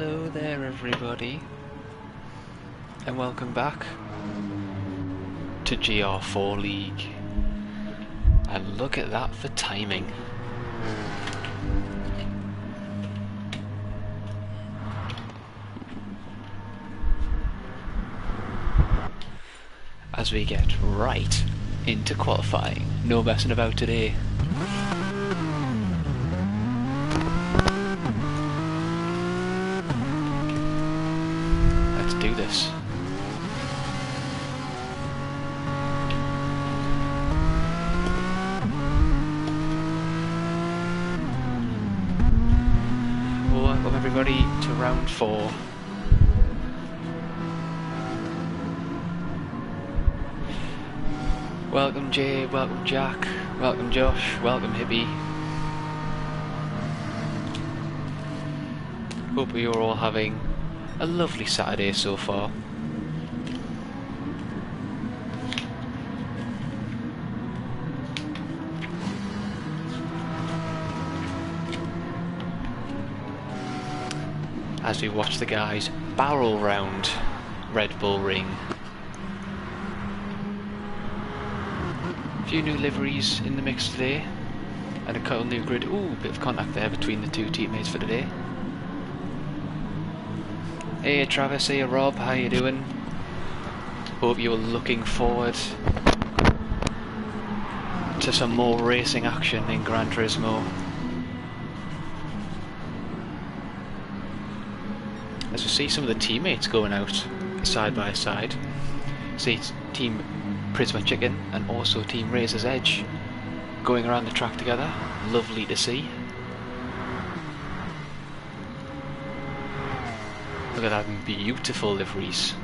Hello there everybody, and welcome back to Gr4 League. And look at that for timing. As we get right into qualifying, no messing about today. Do this. Welcome everybody to round 4. Welcome Jay, welcome Jack, welcome Josh, welcome Hippie. Hope you're all having a lovely Saturday so far. As we watch the guys barrel round Red Bull Ring. A few new liveries in the mix today, and a couple new grid. Ooh, bit of contact there between the two teammates for today. Hey Travis, hey Rob, how you doing? Hope you're looking forward to some more racing action in Gran Turismo. As we see some of the teammates going out side by side. See Team Prisma Chicken and also Team Razor's Edge going around the track together. Lovely to see. Look at that beautiful liveries.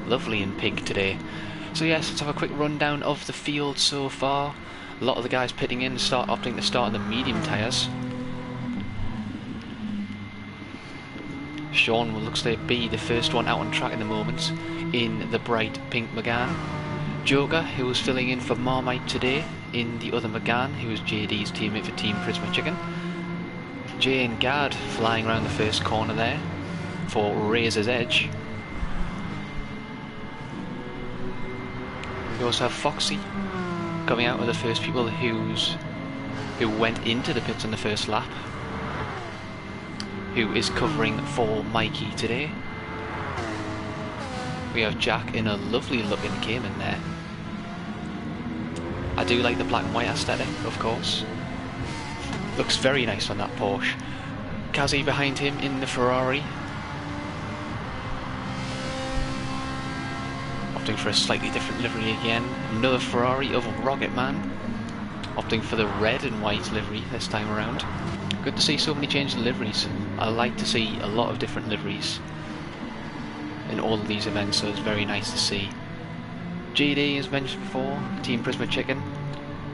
Lovely in pink today. So yes, let's have a quick rundown of the field so far. A lot of the guys pitting in opting to start on the medium tyres. Sean looks to be the first one out on track at the moment in the bright pink Megane. Joker, who was filling in for Marmite today in the other Megane, who was JD's teammate for Team Prisma Chicken. Jay and Gad flying around the first corner there for Razor's Edge. We also have Foxy coming out with the first people who went into the pits on the first lap, who is covering for Mikey today. We have Jack in a lovely looking Cayman there. I do like the black and white aesthetic, of course. Looks very nice on that Porsche. Kazi behind him in the Ferrari. Opting for a slightly different livery again. Another Ferrari of Rocket Man, opting for the red and white livery this time around. Good to see so many changes in liveries. I like to see a lot of different liveries in all of these events, so it's very nice to see. GD, as mentioned before, Team Prisma Chicken,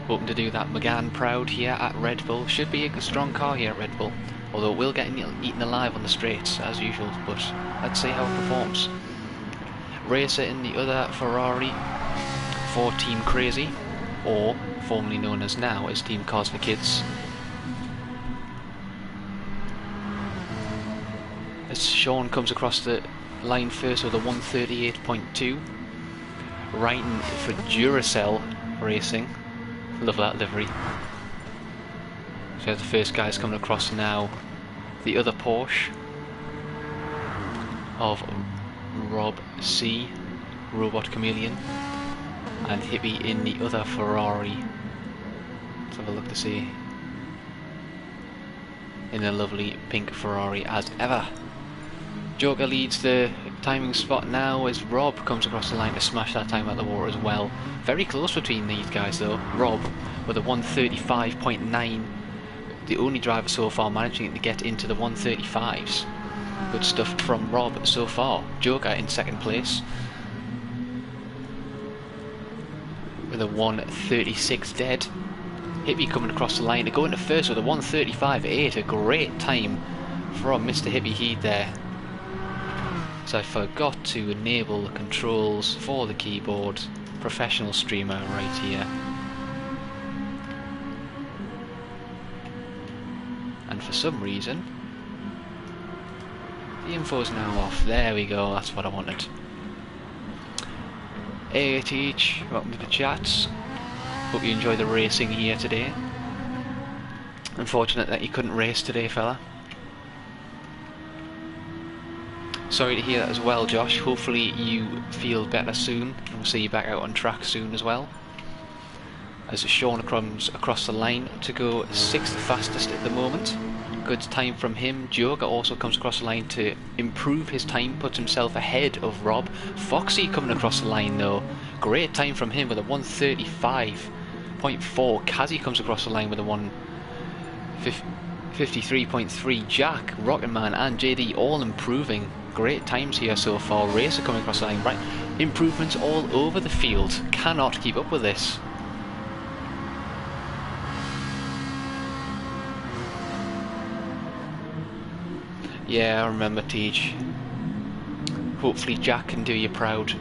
hoping to do that Megane proud here at Red Bull. Should be a strong car here at Red Bull, although it will get eaten alive on the straights as usual, but let's see how it performs. Racer in the other Ferrari for Team Crazy, or formerly known as now as Team Cosmic Kids. As Sean comes across the line first with a 138.2, writing for Duracell Racing. Love that livery. So the first guys coming across now, the other Porsche of Rob C, Robot Chameleon, and Hippie in the other Ferrari. Let's have a look to see. In a lovely pink Ferrari as ever. Joker leads the timing spot now as Rob comes across the line to smash that time out of the water as well. Very close between these guys though. Rob with a 135.9, the only driver so far managing to get into the 135s. Good stuff from Rob so far. Joker in second place with a 136 dead. Hippie coming across the line to go into first with a 135.8. A great time from Mr. Hippie Heed there. So I forgot to enable the controls for the keyboard. Professional streamer right here. And for some reason The info's now off. There we go, that's what I wanted. ATH, welcome to the chats. Hope you enjoy the racing here today. Unfortunate that you couldn't race today, fella. Sorry to hear that as well, Josh. Hopefully you feel better soon, and we'll see you back out on track soon as well. As Sean comes across the line to go 6th fastest at the moment. Good time from him. Joker also comes across the line to improve his time, puts himself ahead of Rob. Foxy coming across the line though. Great time from him with a 1:35.4. Kazi comes across the line with a 1:53.3. Jack, Rocketman and JD all improving. Great times here so far. Racer coming across the line. Right, improvements all over the field. Cannot keep up with this. Yeah, I remember, Teach. Hopefully Jack can do you proud.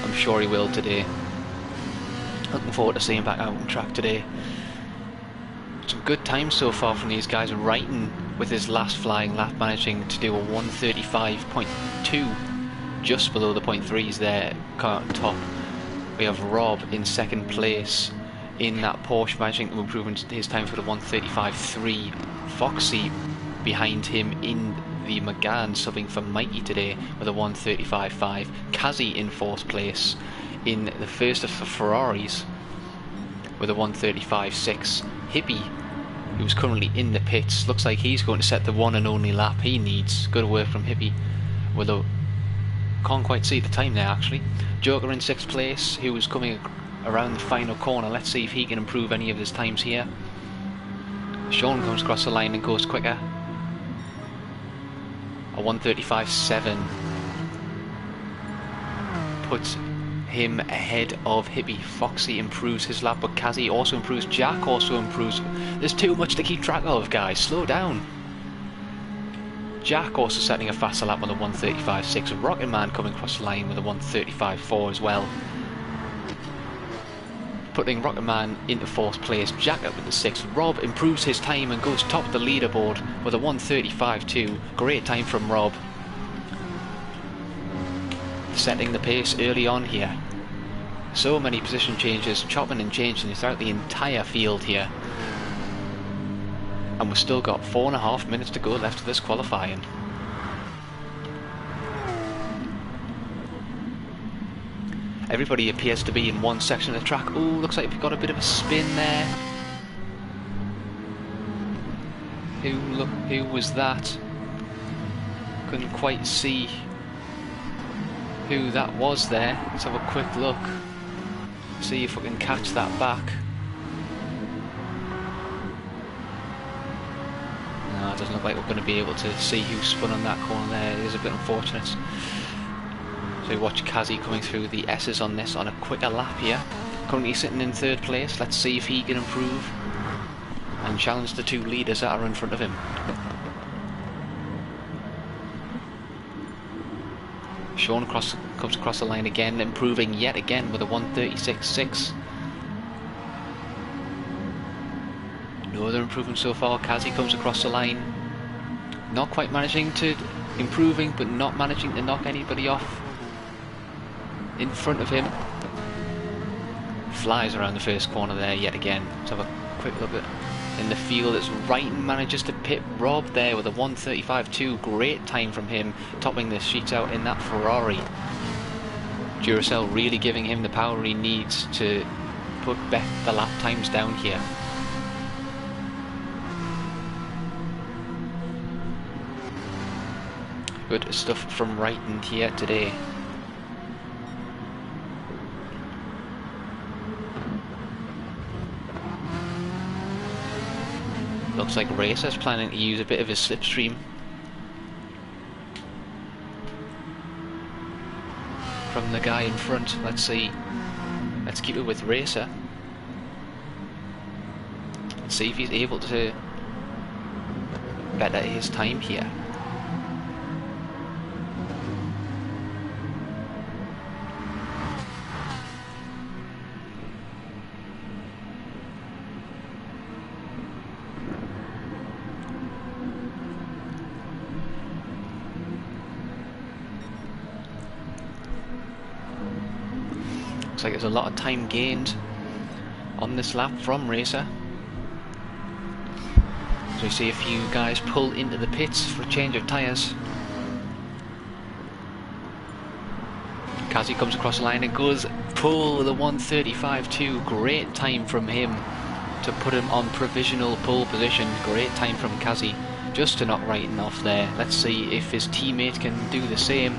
I'm sure he will today. Looking forward to seeing him back out on track today. Some good times so far from these guys. Wrighton with his last flying lap managing to do a 1:35.2, just below the .3s there, car on top. We have Rob in 2nd place in that Porsche, managing to improve his time for the 1:35.3. Foxy behind him in the Megane, subbing for Mikey today with a 1:35.5. Kazi in 4th place in the first of the Ferraris with a 1:35.6. Hippie, who's currently in the pits, looks like he's going to set the one and only lap he needs. Good work from Hippie with a... can't quite see the time there actually. Joker in 6th place, who is coming around the final corner. Let's see if he can improve any of his times here. Sean comes across the line and goes quicker. A 1:35.7 puts him ahead of Hippie. Foxy improves his lap, but Kazi also improves. Jack also improves. There's too much to keep track of, guys. Slow down. Jack also setting a faster lap with a 1:35.6. Rocketman coming across the line with a 1:35.4 as well, putting Rocketman into 4th place. Jack up into 6th. Rob improves his time and goes top of the leaderboard with a 1:35.2. Great time from Rob, setting the pace early on here. So many position changes, chopping and changing throughout the entire field here, and we've still got 4.5 minutes to go left of this qualifying. Everybody appears to be in one section of the track. Oh, looks like we've got a bit of a spin there. Who was that? Couldn't quite see who that was there. Let's have a quick look. See if we can catch that back. No, it doesn't look like we're going to be able to see who spun on that corner there. It is a bit unfortunate. So we watch Kazi coming through the S's on this on a quicker lap here. Currently sitting in 3rd place. Let's see if he can improve and challenge the 2 leaders that are in front of him. Sean comes across the line again, improving yet again with a 1:36.6. No other improvement so far. Kazi comes across the line, not quite managing to improving, but not managing to knock anybody off in front of him. Flies around the first corner there yet again. Let's have a quick look at in the field as Wrighton manages to pit Rob there with a 1:35.2. Great time from him, topping the sheets out in that Ferrari. Duracell really giving him the power he needs to put back the lap times down here. Good stuff from Wrighton here today. Looks like Racer's planning to use a bit of his slipstream from the guy in front. Let's see. Let's keep it with Racer. Let's see if he's able to better his time here. like there's a lot of time gained on this lap from Racer. So we see a few guys pull into the pits for a change of tyres. Kazi comes across the line and goes pole with a 1:35.2. Great time from him to put him on provisional pole position. Great time from Kazi just to knock Wrighton off there. Let's see if his teammate can do the same.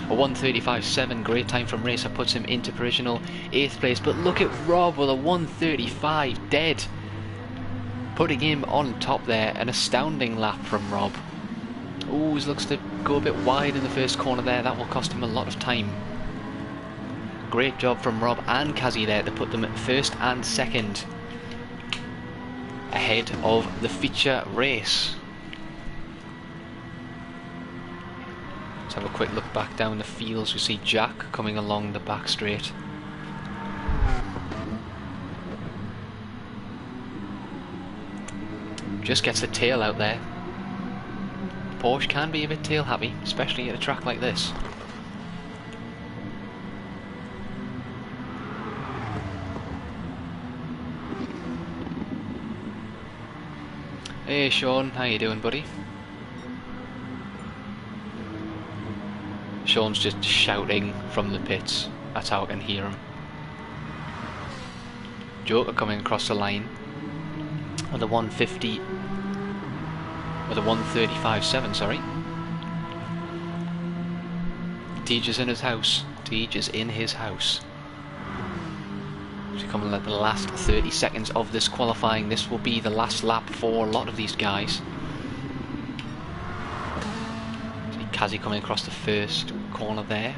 A 1:35.7, great time from Racer, puts him into provisional 8th place. But look at Rob with a 1:35 dead, putting him on top there. An astounding lap from Rob. Ooh, he looks to go a bit wide in the first corner there. That will cost him a lot of time. Great job from Rob and Kazi there to put them at 1st and 2nd, ahead of the feature race. Let's have a quick look back down the fields. We see Jack coming along the back straight. Just gets the tail out there. Porsche can be a bit tail happy, especially at a track like this. Hey Sean, how you doing, buddy? Sean's just shouting from the pits. That's how I can hear him. Joker coming across the line with a 1:50, with a 1:35.7, sorry. Tej is in his house. Tej is in his house. So coming at the last 30 seconds of this qualifying. This will be the last lap for a lot of these guys. See Kazi coming across the first corner there.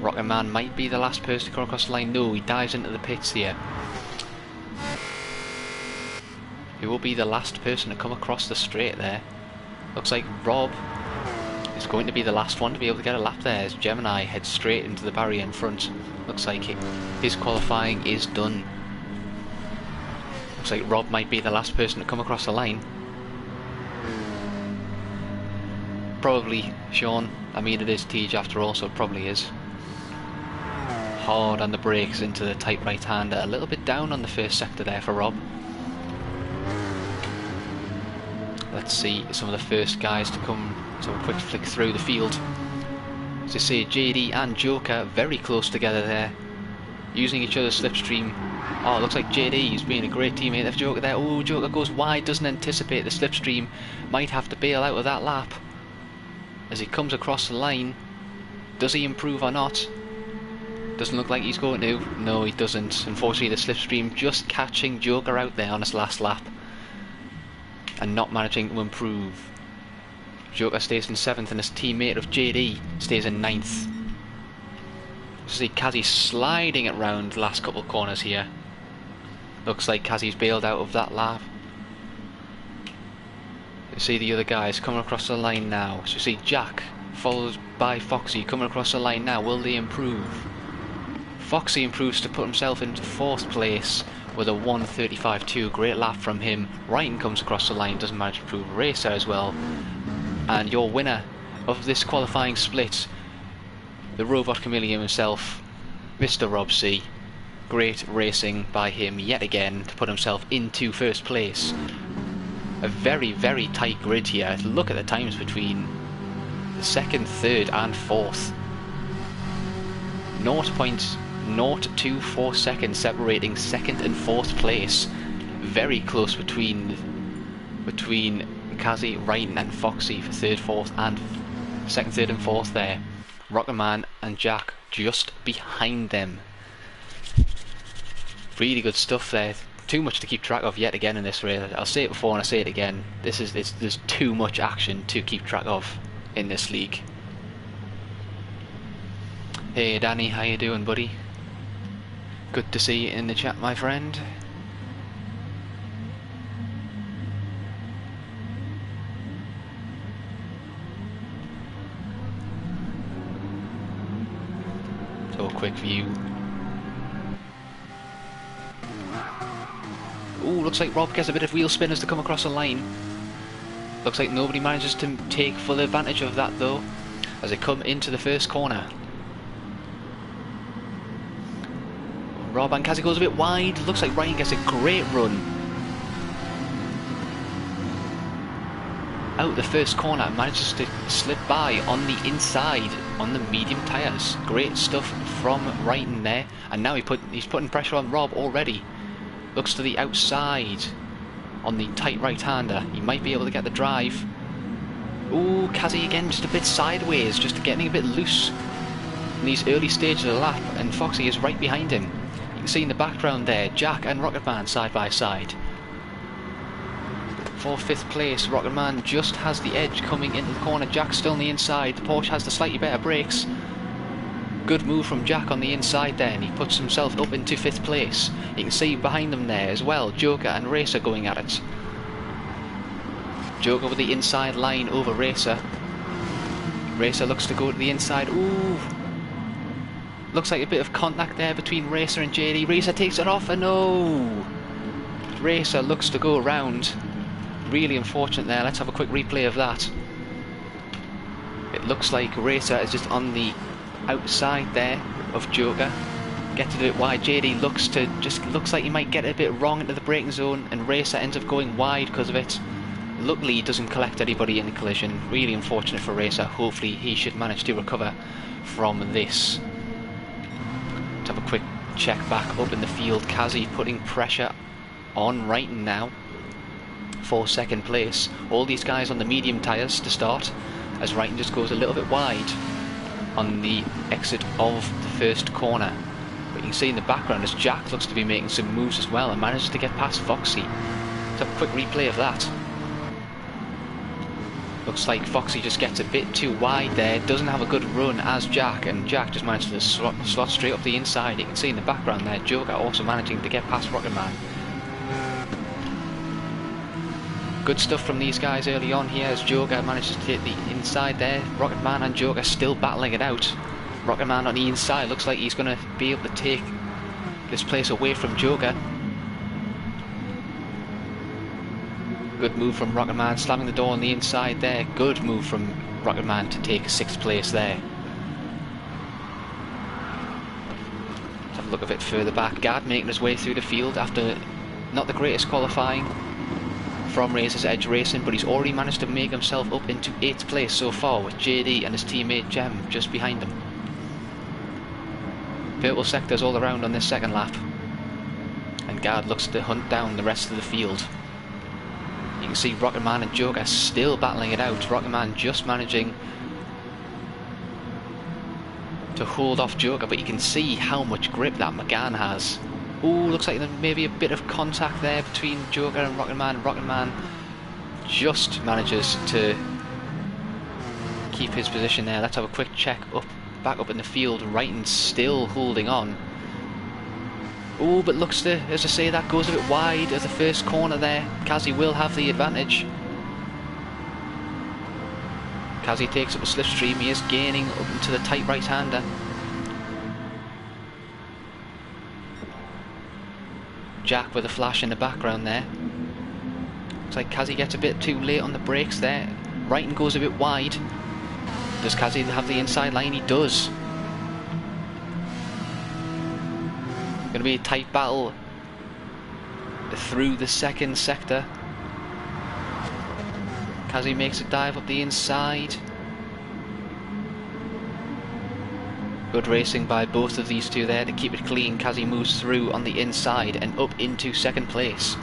Rocket Man might be the last person to come across the line. No, he dives into the pits here. He will be the last person to come across the straight there. Looks like Rob is going to be the last one to be able to get a lap there as Gemini heads straight into the barrier in front. Looks like his qualifying is done. Looks like Rob might be the last person to come across the line. Probably Sean. I mean, it is Tej after all, so it probably is. Hard on the brakes into the tight right hander. A little bit down on the first sector there for Rob. Let's see some of the first guys to come. So a quick flick through the field. As you see, JD and Joker very close together there, using each other's slipstream. Oh, it looks like JD is being a great teammate of Joker there. Oh, Joker goes wide, doesn't anticipate the slipstream. Might have to bail out of that lap. As he comes across the line, does he improve or not? Doesn't look like he's going to. No, he doesn't. Unfortunately, the slipstream just catching Joker out there on his last lap and not managing to improve. Joker stays in 7th and his teammate of JD stays in 9th. See Kazi sliding it round the last couple of corners here. Looks like Kazi's bailed out of that lap. You see the other guys coming across the line now. So you see Jack followed by Foxy coming across the line now. Will they improve? Foxy improves to put himself into 4th place with a 1:35.2. Great lap from him. Wrighton comes across the line, doesn't manage to improve. Racer as well. And your winner of this qualifying split, the robot chameleon himself, Mr. Rob C. Great racing by him yet again to put himself into 1st place. A very, very tight grid here. Look at the times between the 2nd, 3rd and 4th. 0.024 seconds separating 2nd and 4th place. Very close between Kazi, Wrighton and Foxy for 3rd, 4th and 2nd, 3rd and 4th there. Rocketman and Jack just behind them. Really good stuff there. Too much to keep track of yet again in this race. I'll say it before and I'll say it again. There's too much action to keep track of in this league. Hey Danny, how you doing, buddy? Good to see you in the chat, my friend. So a quick view. Ooh, looks like Rob gets a bit of wheel spin as to come across the line. Looks like nobody manages to take full advantage of that though, as they come into the first corner. Rob, and Kazi goes a bit wide. Looks like Ryan gets a great run out the first corner, manages to slip by on the inside on the medium tyres. Great stuff from Wrighton there, and now he's putting pressure on Rob already. Looks to the outside on the tight right-hander. He might be able to get the drive. Ooh, Kazi again just a bit sideways, just getting a bit loose in these early stages of the lap, and Foxy is right behind him. You can see in the background there, Jack and Rocketman side by side. For 5th place, Rocketman just has the edge coming into the corner. Jack's still on the inside. The Porsche has the slightly better brakes. Good move from Jack on the inside there, and he puts himself up into 5th place. You can see behind them there as well, Joker and Racer going at it. Joker with the inside line over Racer. Racer looks to go to the inside. Ooh! Looks like a bit of contact there between Racer and JD. Racer takes it off, and no! Racer looks to go around. Really unfortunate there. Let's have a quick replay of that. It looks like Racer is just on the outside there of Joker. Gets it a bit wide. JD looks like he might get it a bit wrong into the braking zone, and Racer ends up going wide because of it. Luckily he doesn't collect anybody in the collision. Really unfortunate for Racer. Hopefully he should manage to recover from this. Let's have a quick check back up in the field. Kazi putting pressure on Wrighton now for 2nd place. All these guys on the medium tyres to start, as Wrighton just goes a little bit wide on the exit of the first corner. But you can see in the background as Jack looks to be making some moves as well and manages to get past Foxy. Let's have a quick replay of that. Looks like Foxy just gets a bit too wide there, doesn't have a good run as Jack, and Jack just manages to slot straight up the inside. You can see in the background there, Joker also managing to get past Rocketman. Good stuff from these guys early on here as Joker manages to hit the inside there. Rocketman and Joker still battling it out. Rocketman on the inside, looks like he's going to be able to take this place away from Joker. Good move from Rocketman, slamming the door on the inside there. Good move from Rocketman to take 6th place there. Let's have a look a bit further back. Gad making his way through the field after not the greatest qualifying from Razor's Edge Racing, but he's already managed to make himself up into 8th place so far, with JD and his teammate Jem just behind him. Purple sectors all around on this 2nd lap, and Gad looks to hunt down the rest of the field. You can see Rocketman and Joker still battling it out. Rocketman just managing to hold off Joker, but you can see how much grip that McGann has. Ooh, looks like there may be a bit of contact there between Joker and Rocketman. Rocketman just manages to keep his position there. Let's have a quick check back up in the field. Wrighton still holding on. Ooh, but looks to, as I say, that goes a bit wide as the first corner there. Kazi will have the advantage. Kazi takes up a slipstream. He is gaining up into the tight right-hander. Jack with a flash in the background there. Looks like Kazi gets a bit too late on the brakes there. Wrighton goes a bit wide. Does Kazi have the inside line? He does. Going to be a tight battle through the 2nd sector. Kazi makes a dive up the inside. Good racing by both of these two there to keep it clean. Kazi moves through on the inside and up into 2nd place.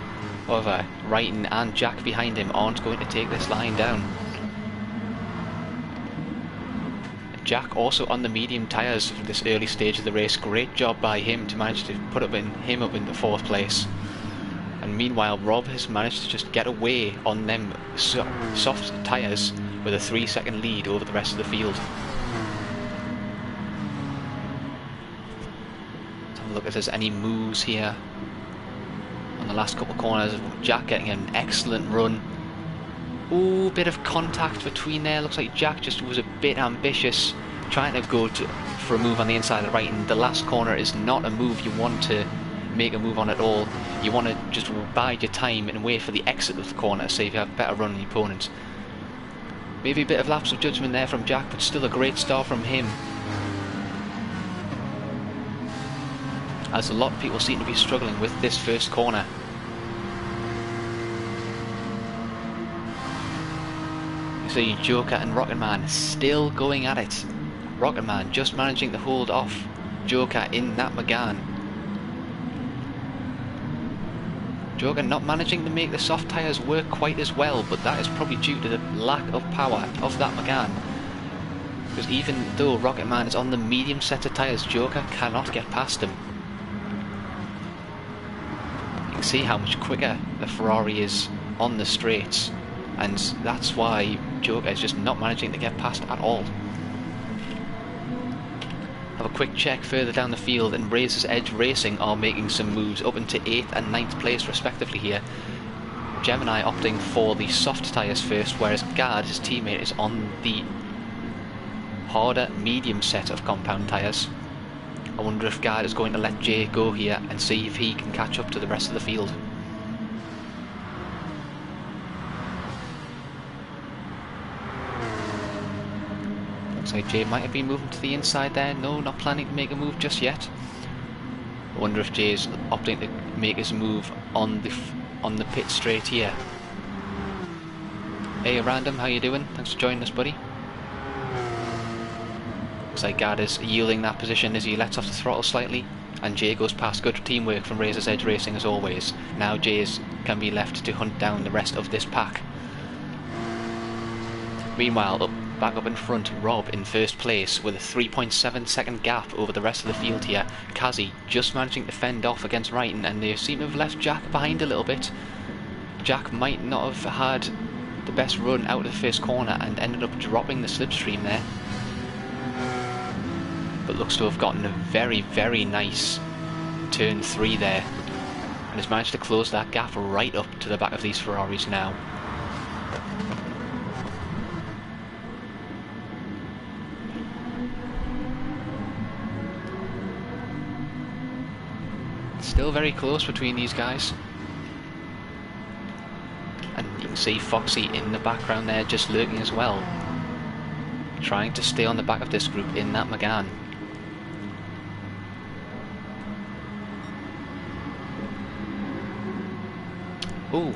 However, Wrighton and Jack behind him aren't going to take this line down. Jack also on the medium tyres for this early stage of the race. Great job by him to manage to put him up into 4th place. And meanwhile, Rob has managed to just get away on them soft tyres with a 3-second lead over the rest of the field. Look if there's any moves here on the last couple of corners. Jack getting an excellent run. Ooh, bit of contact between there. Looks like Jack just was a bit ambitious, trying to go for a move on the inside of the right, and the last corner is not a move you want to make a move on at all. You want to just bide your time and wait for the exit of the corner, see if you have a better run on the opponent. Maybe a bit of lapse of judgment there from Jack, but still a great start from him. as a lot of people seem to be struggling with this first corner. You see Joker and Rocket Man still going at it. Rocket Man just managing to hold off Joker in that Megane. Joker not managing to make the soft tyres work quite as well, but that is probably due to the lack of power of that Megane. Because even though Rocket Man is on the medium set of tyres, Joker cannot get past him. You can see how much quicker the Ferrari is on the straights, and that's why Joker is just not managing to get past at all. Have a quick check further down the field, and Razor's Edge Racing are making some moves up into 8th and 9th place respectively here. Gemini opting for the soft tyres first, whereas Gard, his teammate, is on the harder medium set of compound tyres. I wonder if Gard is going to let Jay go here and see if he can catch up to the rest of the field. Looks like Jay might have been moving to the inside there. No, not planning to make a move just yet. I wonder if Jay's opting to make his move on the pit straight here. Hey Random, how you doing? Thanks for joining us, buddy. Looks like Gard is yielding that position as he lets off the throttle slightly, and Jay goes past. Good teamwork from Razor's Edge Racing as always. Now Jay's can be left to hunt down the rest of this pack. Meanwhile, back up in front, Rob in first place with a 3.7 second gap over the rest of the field here. Kazi just managing to fend off against Wrighton, and they seem to have left Jack behind a little bit. Jack might not have had the best run out of the first corner and ended up dropping the slipstream there, but looks to have gotten a very, very nice turn 3 there, and has managed to close that gap right up to the back of these Ferraris now. Still very close between these guys, and you can see Foxy in the background there just lurking as well, trying to stay on the back of this group in that Megane. Ooh,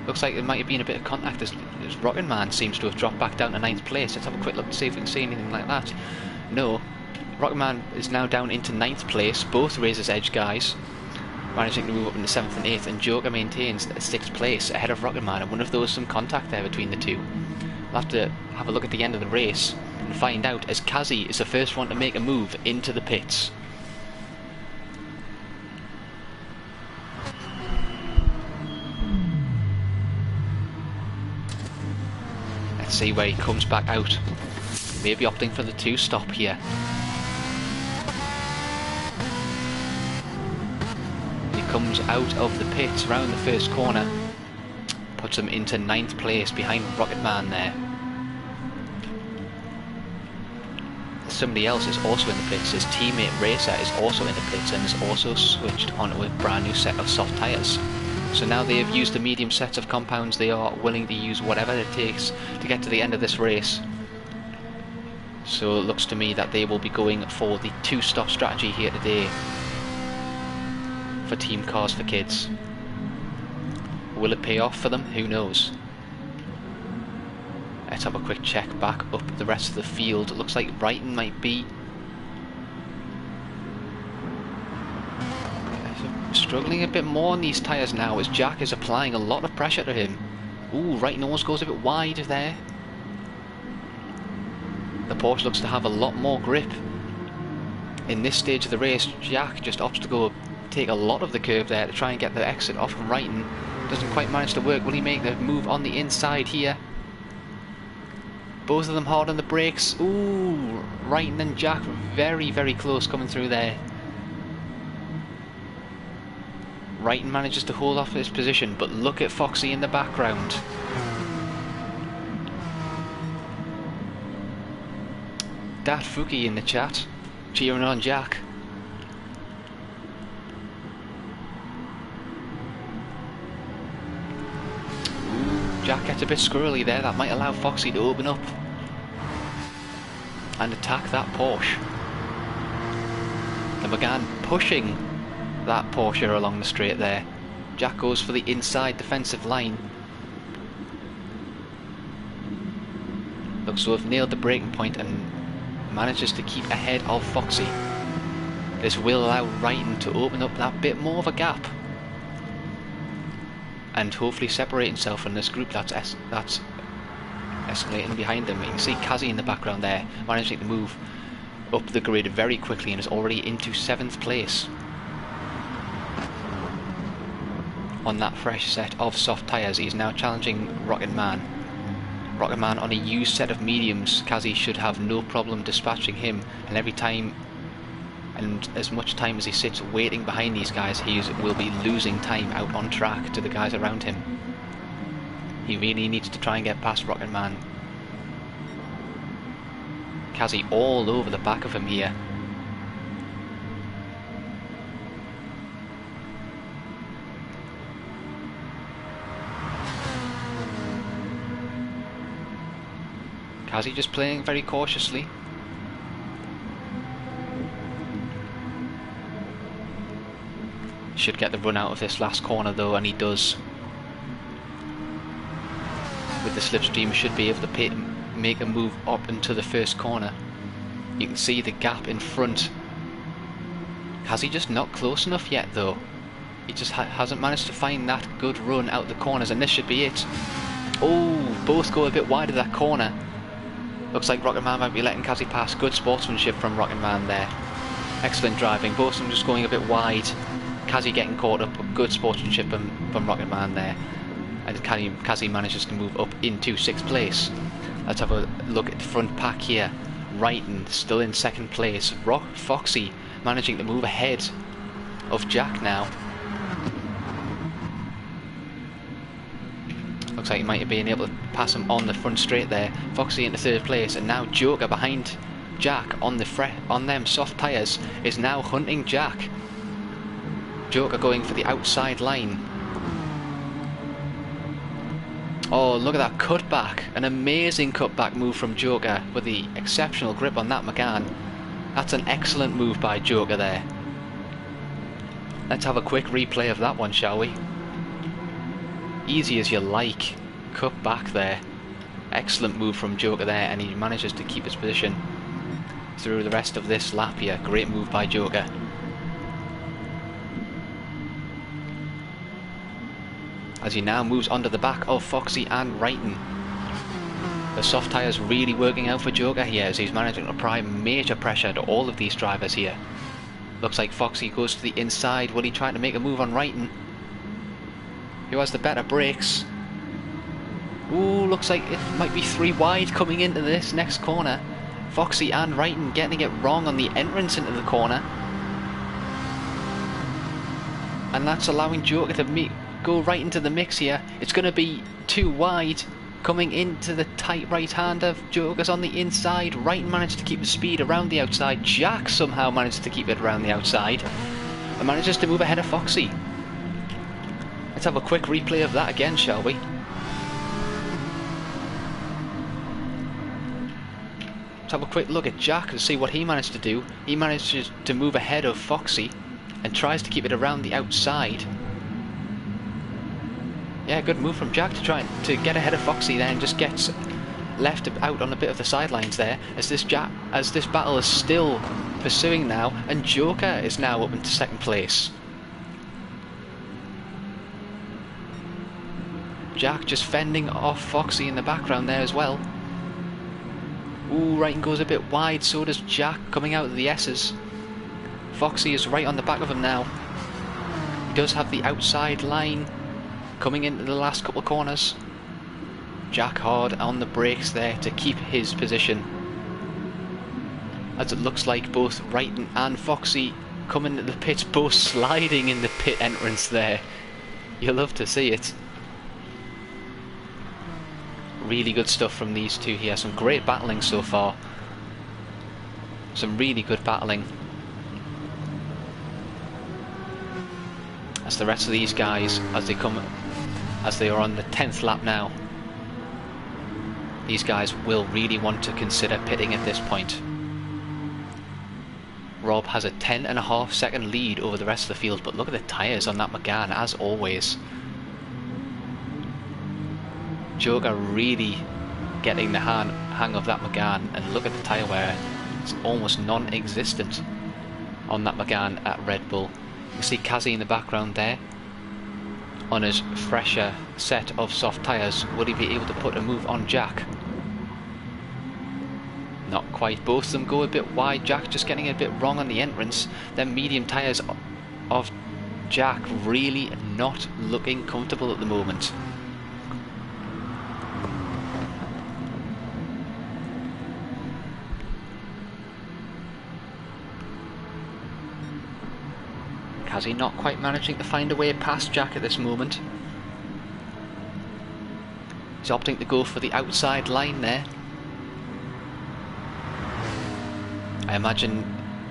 looks like there might have been a bit of contact as Rocket Man seems to have dropped back down to 9th place. Let's have a quick look to see if we can see anything like that. No, Rocket Man is now down into 9th place, both Razor's Edge guys managing to move up into 7th and 8th, and Joker maintains 6th place ahead of Rocket Man. I wonder if there was some contact there between the two. We'll have to have a look at the end of the race and find out, as Kazi is the first one to make a move into the pits. Let's see where he comes back out. Maybe opting for the 2-stop here. Comes out of the pits round the first corner, puts him into 9th place behind Rocket Man there. Somebody else is also in the pits. His teammate Racer is also in the pits and has also switched onto a brand new set of soft tyres. So now they have used the medium sets of compounds, they are willing to use whatever it takes to get to the end of this race. So it looks to me that they will be going for the 2-stop strategy here today for Team Cars for Kids. Will it pay off for them? Who knows? Let's have a quick check back up the rest of the field. It looks like Wrighton might be struggling a bit more on these tyres now, as Jack is applying a lot of pressure to him. Ooh, Wrighton almost goes a bit wide there. The Porsche looks to have a lot more grip. In this stage of the race, Jack just opts to go take a lot of the curve there to try and get the exit off from Wrighton. Doesn't quite manage to work. Will he make the move on the inside here? Both of them hard on the brakes. Ooh, Wrighton and Jack very, very close coming through there. Wrighton manages to hold off his position, but look at Foxy in the background. Dat Fuki in the chat, cheering on Jack. Jack gets a bit squirrely there. That might allow Foxy to open up and attack that Porsche. The Megane pushing that Porsche along the straight there. Jack goes for the inside defensive line. Looks to have nailed the braking point and manages to keep ahead of Foxy. This will allow Wrighton to open up that bit more of a gap and hopefully separate himself from this group that's escalating behind them. You can see Kazi in the background there, managing to move up the grid very quickly and is already into 7th place on that fresh set of soft tyres. He's now challenging Rocket Man. Rocket Man on a used set of mediums. Kazi should have no problem dispatching him, and every time and as much time as he sits waiting behind these guys, he will be losing time out on track to the guys around him. He really needs to try and get past Rocket Man. Kazi all over the back of him here. Kazi just playing very cautiously. Should get the run out of this last corner though, and he does. With the slipstream, should be able to make a move up into the first corner. You can see the gap in front. Has he just not close enough yet though? He just hasn't managed to find that good run out the corners, and this should be it. Oh, both go a bit wide of that corner. Looks like Rocket Man might be letting Kazi pass. Good sportsmanship from Rocket Man there. Excellent driving. Both of them just going a bit wide. Kazi getting caught up. Good sportsmanship from Rocket Man there. And Kazi manages to move up into 6th place. Let's have a look at the front pack here. Wrighton still in 2nd place. Foxy managing to move ahead of Jack now. Looks like he might have been able to pass him on the front straight there. Foxy into 3rd place, and now Joker behind Jack on them soft tyres is now hunting Jack. Joker going for the outside line. Oh, look at that cutback. An amazing cutback move from Joker with the exceptional grip on that McGann. That's an excellent move by Joker there. Let's have a quick replay of that one, shall we? Easy as you like. Cut back there. Excellent move from Joker there, and he manages to keep his position through the rest of this lap here. Great move by Joker. As he now moves onto the back of Foxy and Wrighton. The soft tyres really working out for Joker here, as he's managing to apply major pressure to all of these drivers here. Looks like Foxy goes to the inside. Will he try to make a move on Wrighton? Who has the better brakes? Ooh, looks like it might be 3 wide coming into this next corner. Foxy and Wrighton getting it wrong on the entrance into the corner. And that's allowing Joker to go right into the mix here. It's going to be 2 wide coming into the tight right-hander. Joker's on the inside. Wrighton managed to keep the speed around the outside. Jack somehow managed to keep it around the outside and manages to move ahead of Foxy. Let's have a quick replay of that again, shall we? Let's have a quick look at Jack and see what he managed to do. He manages to move ahead of Foxy and tries to keep it around the outside. Yeah, good move from Jack to try to get ahead of Foxy there, and just gets left out on a bit of the sidelines there, as this battle is still pursuing now, and Joker is now up into 2nd place. Jack just fending off Foxy in the background there as well. Ooh, Wrighton goes a bit wide, so does Jack coming out of the S's. Foxy is right on the back of him now. He does have the outside line coming into the last couple of corners. Jack hard on the brakes there to keep his position, as it looks like both Wrighton and Foxy coming into the pits, both sliding in the pit entrance there. You'll love to see it. Really good stuff from these two here. Some great battling so far. Some really good battling. As the rest of these guys, as they are on the 10th lap now, these guys will really want to consider pitting at this point. Rob has a 10.5 second lead over the rest of the field, but look at the tyres on that Megane, as always. Joker really getting the hang of that Megane, and look at the tyre wear. It's almost non-existent on that Megane at Red Bull. You can see Kazi in the background there on his fresher set of soft tyres. Will he be able to put a move on Jack? Not quite. Both of them go a bit wide. Jack just getting a bit wrong on the entrance. Them medium tyres of Jack really not looking comfortable at the moment. Kazi not quite managing to find a way past Jack at this moment. He's opting to go for the outside line there. I imagine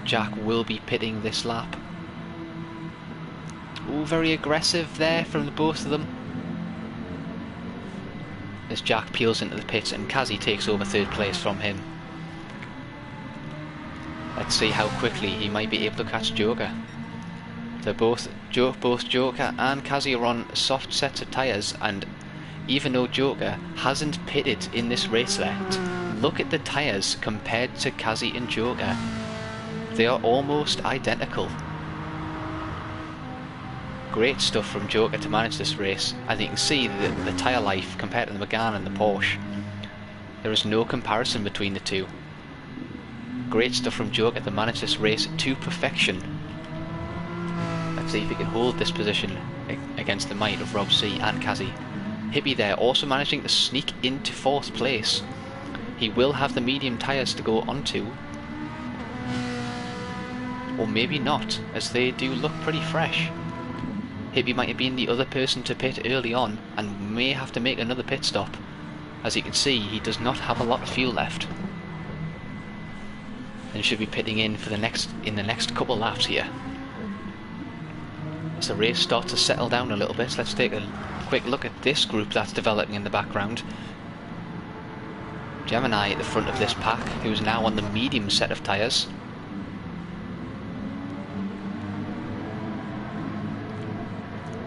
Jack will be pitting this lap. Ooh, very aggressive there from the both of them. As Jack peels into the pits and Kazi takes over third place from him. Let's see how quickly he might be able to catch Joker. They're both Joker and Kazi are on soft sets of tyres, and even though Joker hasn't pitted in this race yet, look at the tyres compared to Kazi and Joker. They are almost identical. Great stuff from Joker to manage this race. As you can see, the tyre life compared to the Megane and the Porsche, there is no comparison between the two. Great stuff from Joker to manage this race to perfection. Let's see if he can hold this position against the might of Rob C and Kazi. Hippie there also managing to sneak into 4th place. He will have the medium tyres to go onto. Or maybe not, as they do look pretty fresh. Hippie might have been the other person to pit early on and may have to make another pit stop. As you can see, he does not have a lot of fuel left. And should be pitting in for the next couple laps here. As the race starts to settle down a little bit, let's take a quick look at this group that's developing in the background. Gemini at the front of this pack, who's now on the medium set of tyres.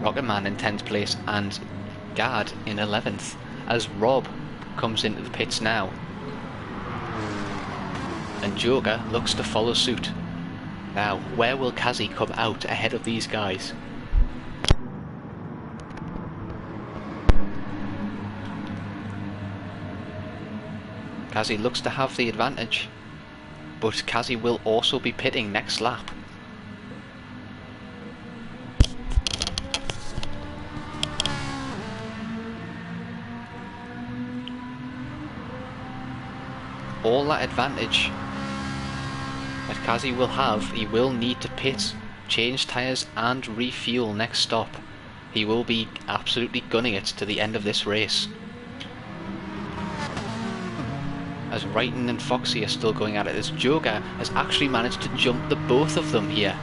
Rocketman in 10th place and Gard in 11th, as Rob comes into the pits now. And Joker looks to follow suit. Now, where will Kazi come out ahead of these guys? Kazi looks to have the advantage, but Kazi will also be pitting next lap. All that advantage that Kazi will have, he will need to pit, change tyres and refuel next stop. He will be absolutely gunning it to the end of this race. As Wrighton and Foxy are still going at it, as Joker has actually managed to jump the both of them here.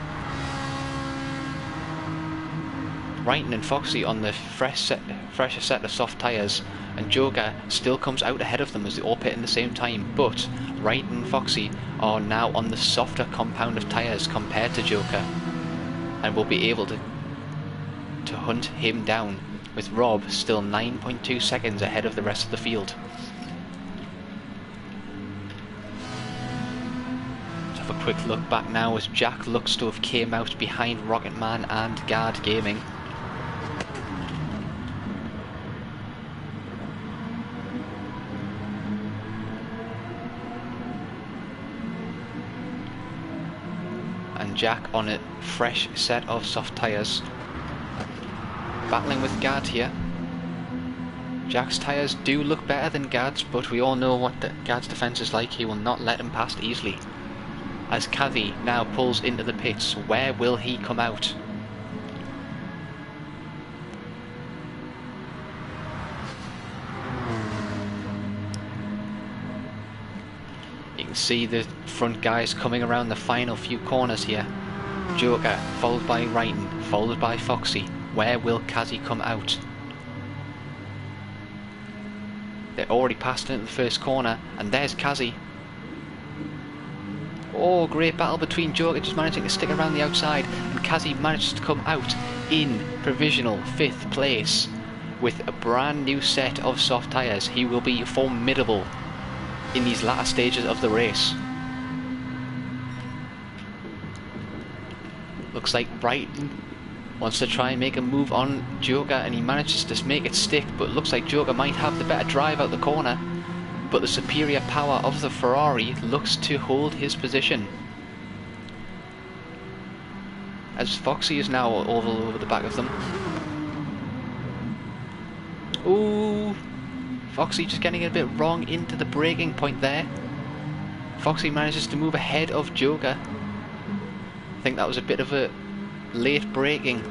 Wrighton and Foxy on the fresher set of soft tyres, and Joker still comes out ahead of them as they all pit in the same time, but Wrighton and Foxy are now on the softer compound of tyres compared to Joker, and will be able to hunt him down, with Rob still 9.2 seconds ahead of the rest of the field. Let's have a quick look back now as Jack looks to have came out behind Rocketman and Guard Gaming. And Jack on a fresh set of soft tyres, battling with Gard here. Jack's tyres do look better than Gard's, but we all know what Gard's defence is like. He will not let him past easily. As Kazi now pulls into the pits, where will he come out? You can see the front guys coming around the final few corners here. Joker, followed by Wrighton, followed by Foxy. Where will Kazi come out? They're already passed into the first corner, and there's Kazi. Oh, great battle between Joker just managing to stick around the outside, and Kazi manages to come out in provisional 5th place with a brand new set of soft tyres. He will be formidable in these latter stages of the race. Looks like Brighton wants to try and make a move on Joker, and he manages to make it stick, but looks like Joker might have the better drive out the corner, but the superior power of the Ferrari looks to hold his position, as Foxy is now all over the back of them. Ooh, Foxy just getting it a bit wrong into the braking point there. Foxy manages to move ahead of Joker. I think that was a bit of a late braking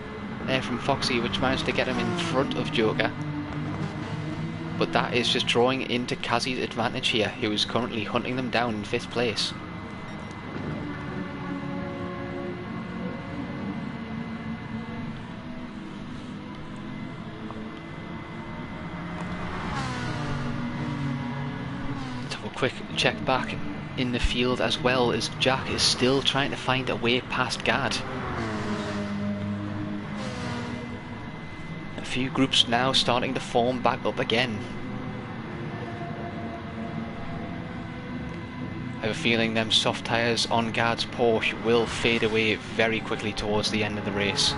there from Foxy, which managed to get him in front of Joker. But that is just drawing into Kazi's advantage here, who is currently hunting them down in 5th place. Let's have a quick check back in the field as well, as Jack is still trying to find a way past Gr4. A few groups now starting to form back up again. I have a feeling them soft tyres on Gr4's Porsche will fade away very quickly towards the end of the race.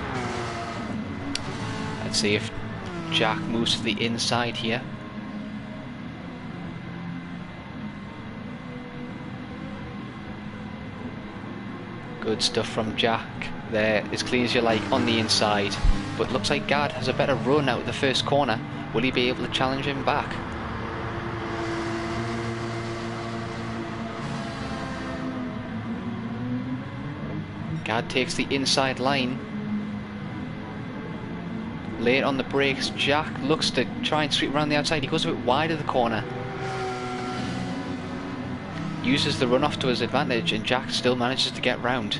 Let's see if Jack moves to the inside here. Good stuff from Jack there, as clean as you like on the inside. But looks like Gr4 has a better run out of the first corner. Will he be able to challenge him back? Gr4 takes the inside line. Late on the brakes, Jack looks to try and sweep around the outside. He goes a bit wide of the corner. Uses the runoff to his advantage, and Jack still manages to get round.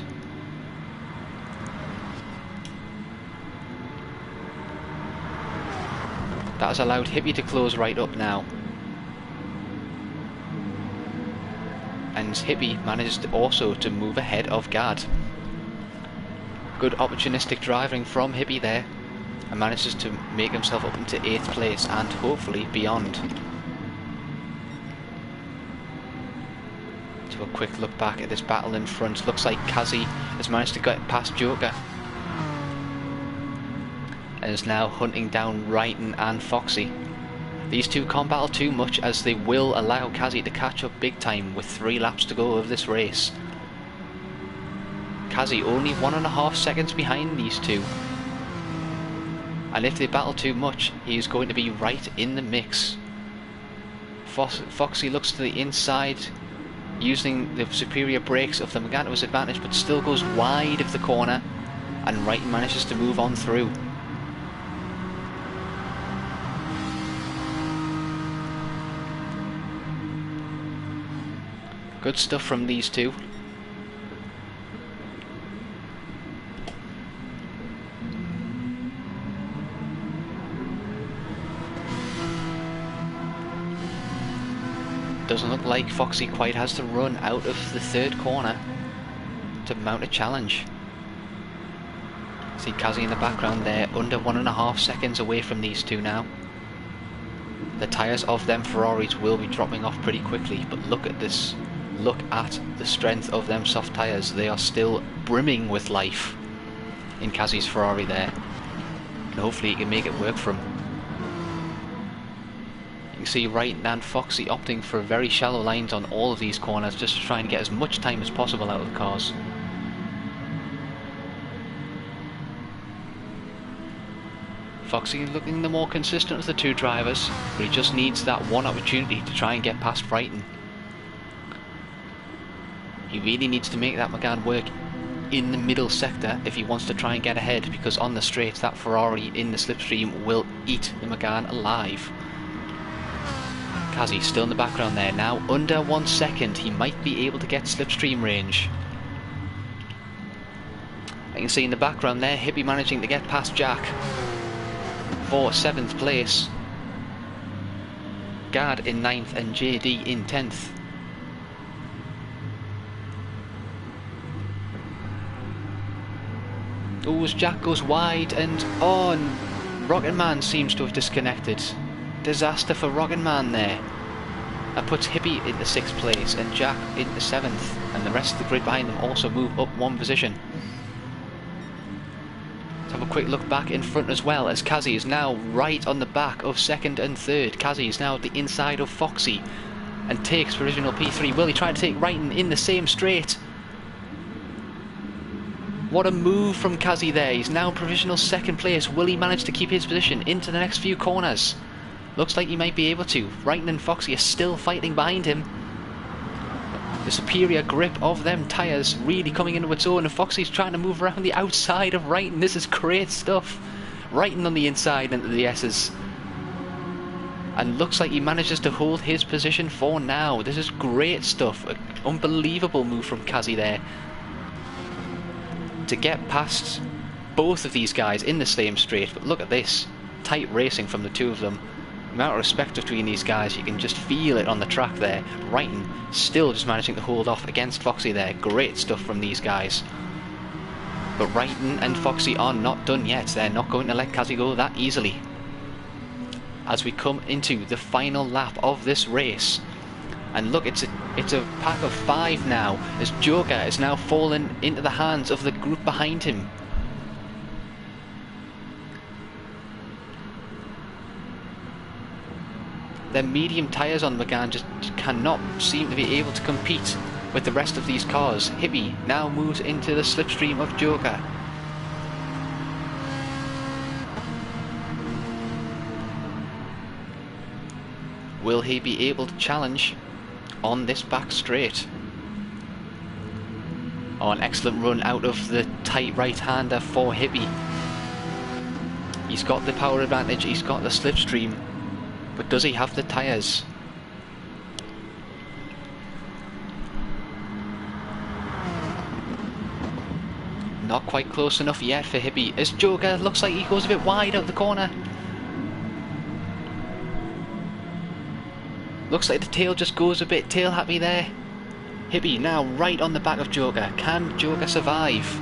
That has allowed Hippie to close right up now. And Hippie manages to also to move ahead of Gr4. Good opportunistic driving from Hippie there, and manages to make himself up into 8th place and hopefully beyond. To a quick look back at this battle in front, looks like Kazi has managed to get past Joker and is now hunting down Wrighton and Foxy. These two can't battle too much, as they will allow Kazi to catch up big time with 3 laps to go of this race. Kazi only 1.5 seconds behind these two, and if they battle too much, he is going to be right in the mix. Foxy looks to the inside, using the superior brakes of the Megane to his advantage, but still goes wide of the corner, and Wrighton manages to move on through. Good stuff from these two. Doesn't look like Foxy quite has to run out of the 3rd corner to mount a challenge. See Kazi in the background there, under 1.5 seconds away from these two now. The tyres of them Ferraris will be dropping off pretty quickly, but look at this. Look at the strength of them soft tyres. They are still brimming with life in Kazi's Ferrari there, and hopefully he can make it work for him. You can see Wrighton and Foxy opting for very shallow lines on all of these corners, just to try and get as much time as possible out of the cars. Foxy looking the more consistent of the two drivers, but he just needs that one opportunity to try and get past Wrighton. He really needs to make that Megane work in the middle sector if he wants to try and get ahead, because on the straights that Ferrari in the slipstream will eat the Megane alive. Kazi still in the background there, now under 1 second. He might be able to get slipstream range. I can see in the background there Hippie managing to get past Jack for 7th place. Gr4 in 9th and JD in 10th. Oh, as Jack goes wide, and Rocket Man seems to have disconnected. Disaster for Rocket Man there. That puts Hippie into 6th place and Jack into 7th, and the rest of the grid behind them also move up 1 position. Let's have a quick look back in front as well, as Kazi is now right on the back of 2nd and 3rd. Kazi is now at the inside of Foxy and takes provisional P3. Will he try to take Wrighton in the same straight? What a move from Kazi there. He's now provisional 2nd place. Will he manage to keep his position into the next few corners? Looks like he might be able to. Wrighton and Foxy are still fighting behind him. The superior grip of them tyres really coming into its own, and Foxy's trying to move around the outside of Wrighton. This is great stuff. Wrighton on the inside into the S's. And looks like he manages to hold his position for now. This is great stuff. An unbelievable move from Kazi there. To get past both of these guys in the same straight. But look at this. Tight racing from the two of them. The amount of respect between these guys, you can just feel it on the track there. Wrighton still just managing to hold off against Foxy there. Great stuff from these guys. But Wrighton and Foxy are not done yet. They're not going to let Kazi go that easily. As we come into the final lap of this race. And look, it's a pack of 5 now, as Joker is now fallen into the hands of the group behind him. Their medium tyres on Megane just cannot seem to be able to compete with the rest of these cars. Hippie now moves into the slipstream of Joker. Will he be able to challenge on this back straight? Oh, an excellent run out of the tight right-hander for Hippie. He's got the power advantage, he's got the slipstream. But does he have the tyres? Not quite close enough yet for Hippie, as Joker looks like he goes a bit wide out the corner. Looks like the tail just goes a bit tail happy there. Hippie now right on the back of Joker. Can Joker survive?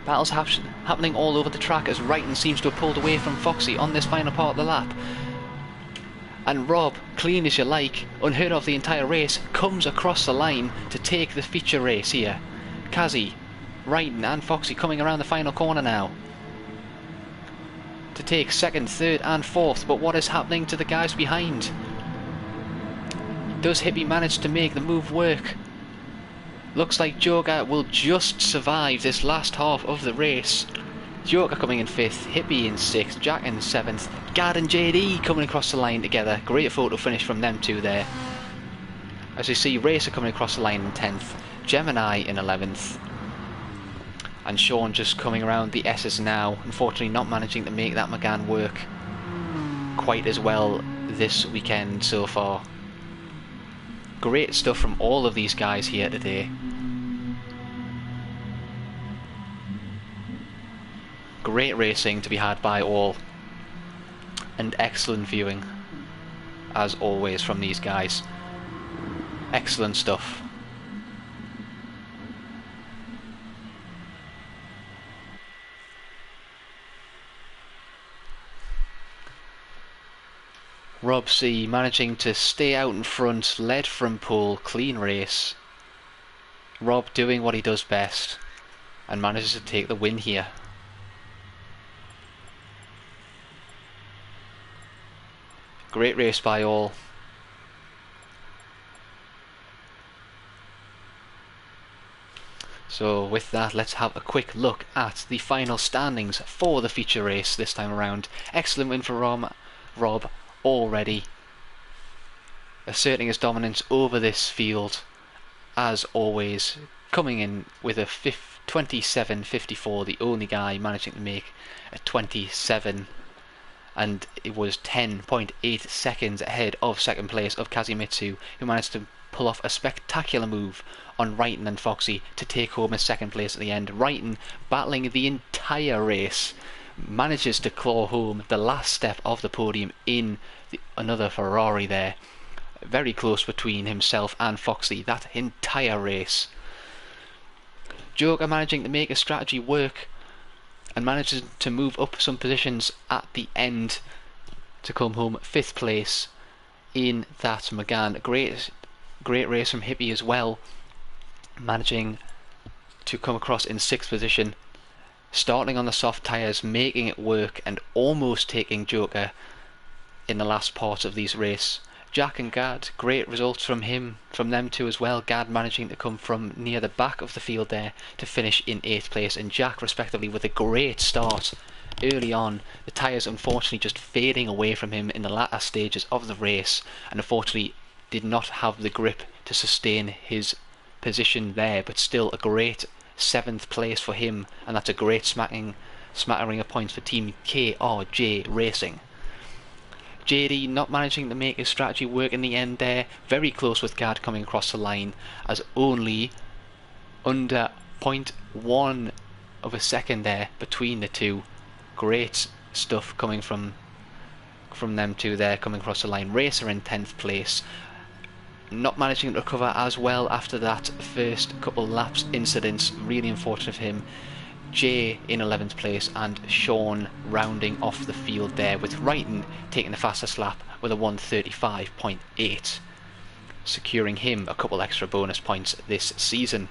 Battles happening all over the track as Wrighton seems to have pulled away from Foxy on this final part of the lap. And Rob, clean as you like, unheard of the entire race, comes across the line to take the feature race here. Kazi, Wrighton and Foxy coming around the final corner now to take 2nd, 3rd and 4th. But what is happening to the guys behind? Does Hippie manage to make the move work? Looks like Joker will just survive this last half of the race. Joker coming in 5th, Hippie in 6th, Jack in 7th, Gad and JD coming across the line together. Great photo finish from them two there. As you see, Racer coming across the line in 10th, Gemini in 11th. And Sean just coming around the S's now, unfortunately not managing to make that Megane work quite as well this weekend so far. Great stuff from all of these guys here today. Great racing to be had by all. And excellent viewing, as always, from these guys. Excellent stuff. Rob C managing to stay out in front, led from pole, clean race. Rob doing what he does best and manages to take the win here. Great race by all. So with that, let's have a quick look at the final standings for the feature race this time around. Excellent win for Rob already, asserting his dominance over this field as always, coming in with a 27.54, the only guy managing to make a 27, and it was 10.8 seconds ahead of second place of Kazimitsu, who managed to pull off a spectacular move on Wrighton and Foxy to take home a second place at the end. Wrighton, battling the entire race, manages to claw home the last step of the podium in another Ferrari there. Very close between himself and Foxy that entire race. Joker managing to make a strategy work and manages to move up some positions at the end to come home 5th place in that Megane. Great race from Hippie as well, managing to come across in 6th position, starting on the soft tyres, making it work and almost taking Joker in the last part of these race. Jack and Gad, great results from them two as well. Gad managing to come from near the back of the field there to finish in 8th place, and Jack respectively with a great start early on. The tyres unfortunately just fading away from him in the latter stages of the race, and unfortunately did not have the grip to sustain his position there, but still a great 7th place for him, and that's a great smattering of points for Team KRJ Racing. JD not managing to make his strategy work in the end there, very close with Gad coming across the line, as only under 0.1 of a second there between the two. Great stuff coming from them two there coming across the line. Racer in 10th place, not managing to recover as well after that first couple laps incidents, really unfortunate for him. Jay in 11th place and Sean rounding off the field there, with Wrighton taking the fastest lap with a 1:35.8, securing him a couple extra bonus points this season.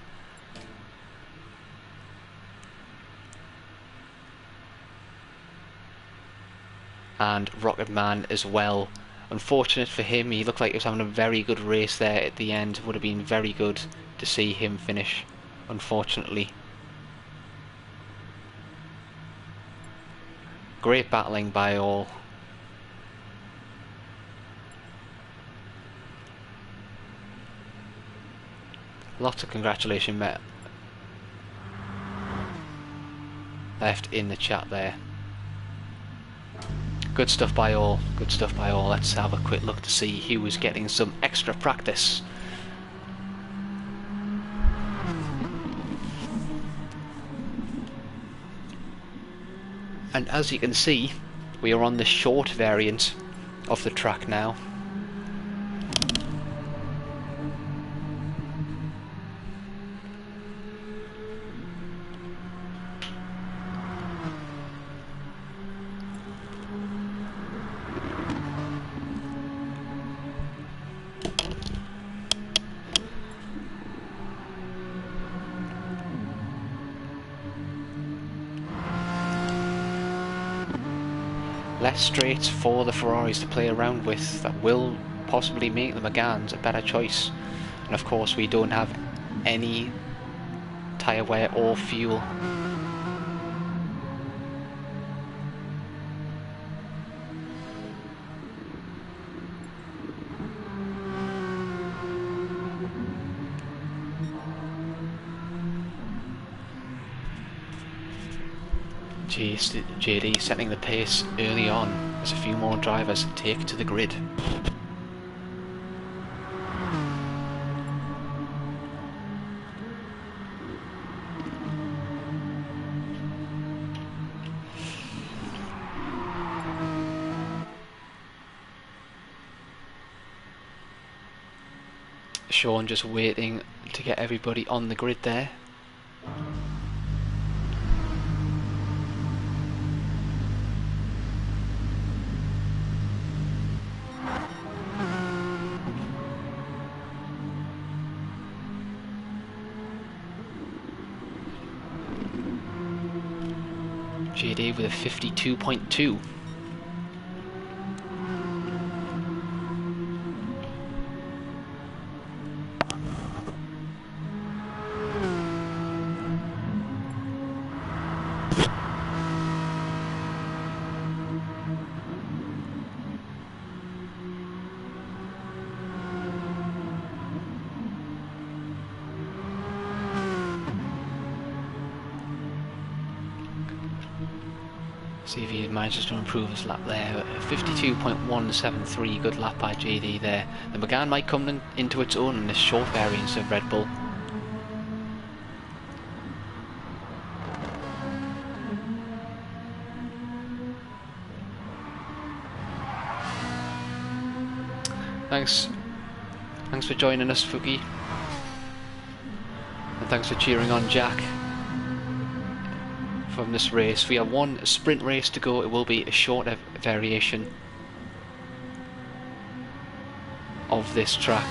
And Rocket Man as well, unfortunate for him, he looked like he was having a very good race there at the end. Would have been very good to see him finish, unfortunately. Great battling by all. Lots of congratulations left in the chat there. Good stuff by all, good stuff by all. Let's have a quick look to see who was getting some extra practice. And as you can see, we are on the short variant of the track now. Less straights for the Ferraris to play around with, that will possibly make the Meganes a better choice. And of course we don't have any tyre wear or fuel. JD setting the pace early on as a few more drivers take to the grid. Sean just waiting to get everybody on the grid there. JD with a 52.2. See if he manages to improve his lap there. 52.173, good lap by JD there. The Megane might come into its own in this short variance of Red Bull. Thanks for joining us, Fuki. And thanks for cheering on Jack. from this race. We have one sprint race to go. It will be a shorter variation of this track.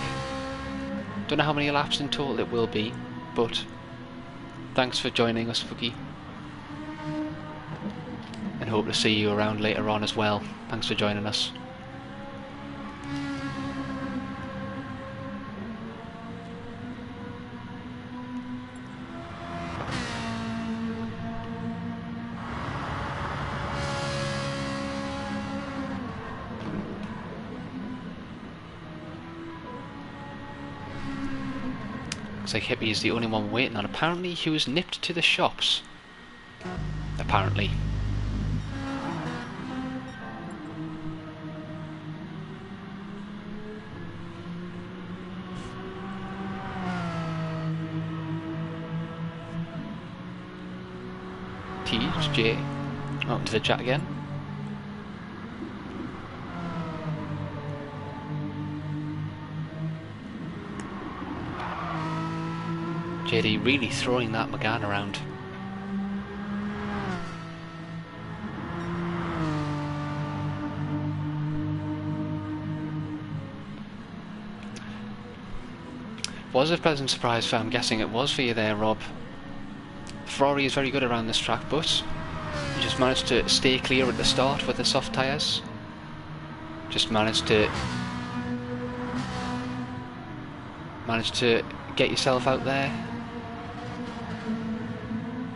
Don't know how many laps in total it will be, but thanks for joining us, Fookie, and hope to see you around later on as well. Thanks for joining us. Looks like Hippie is the only one waiting on. Apparently he was nipped to the shops. Apparently. TJ, welcome to the chat again. JD really throwing that McGann around. Was a pleasant surprise, I'm guessing it was for you there, Rob. Ferrari is very good around this track, but you just managed to stay clear at the start with the soft tyres. Just managed to get yourself out there.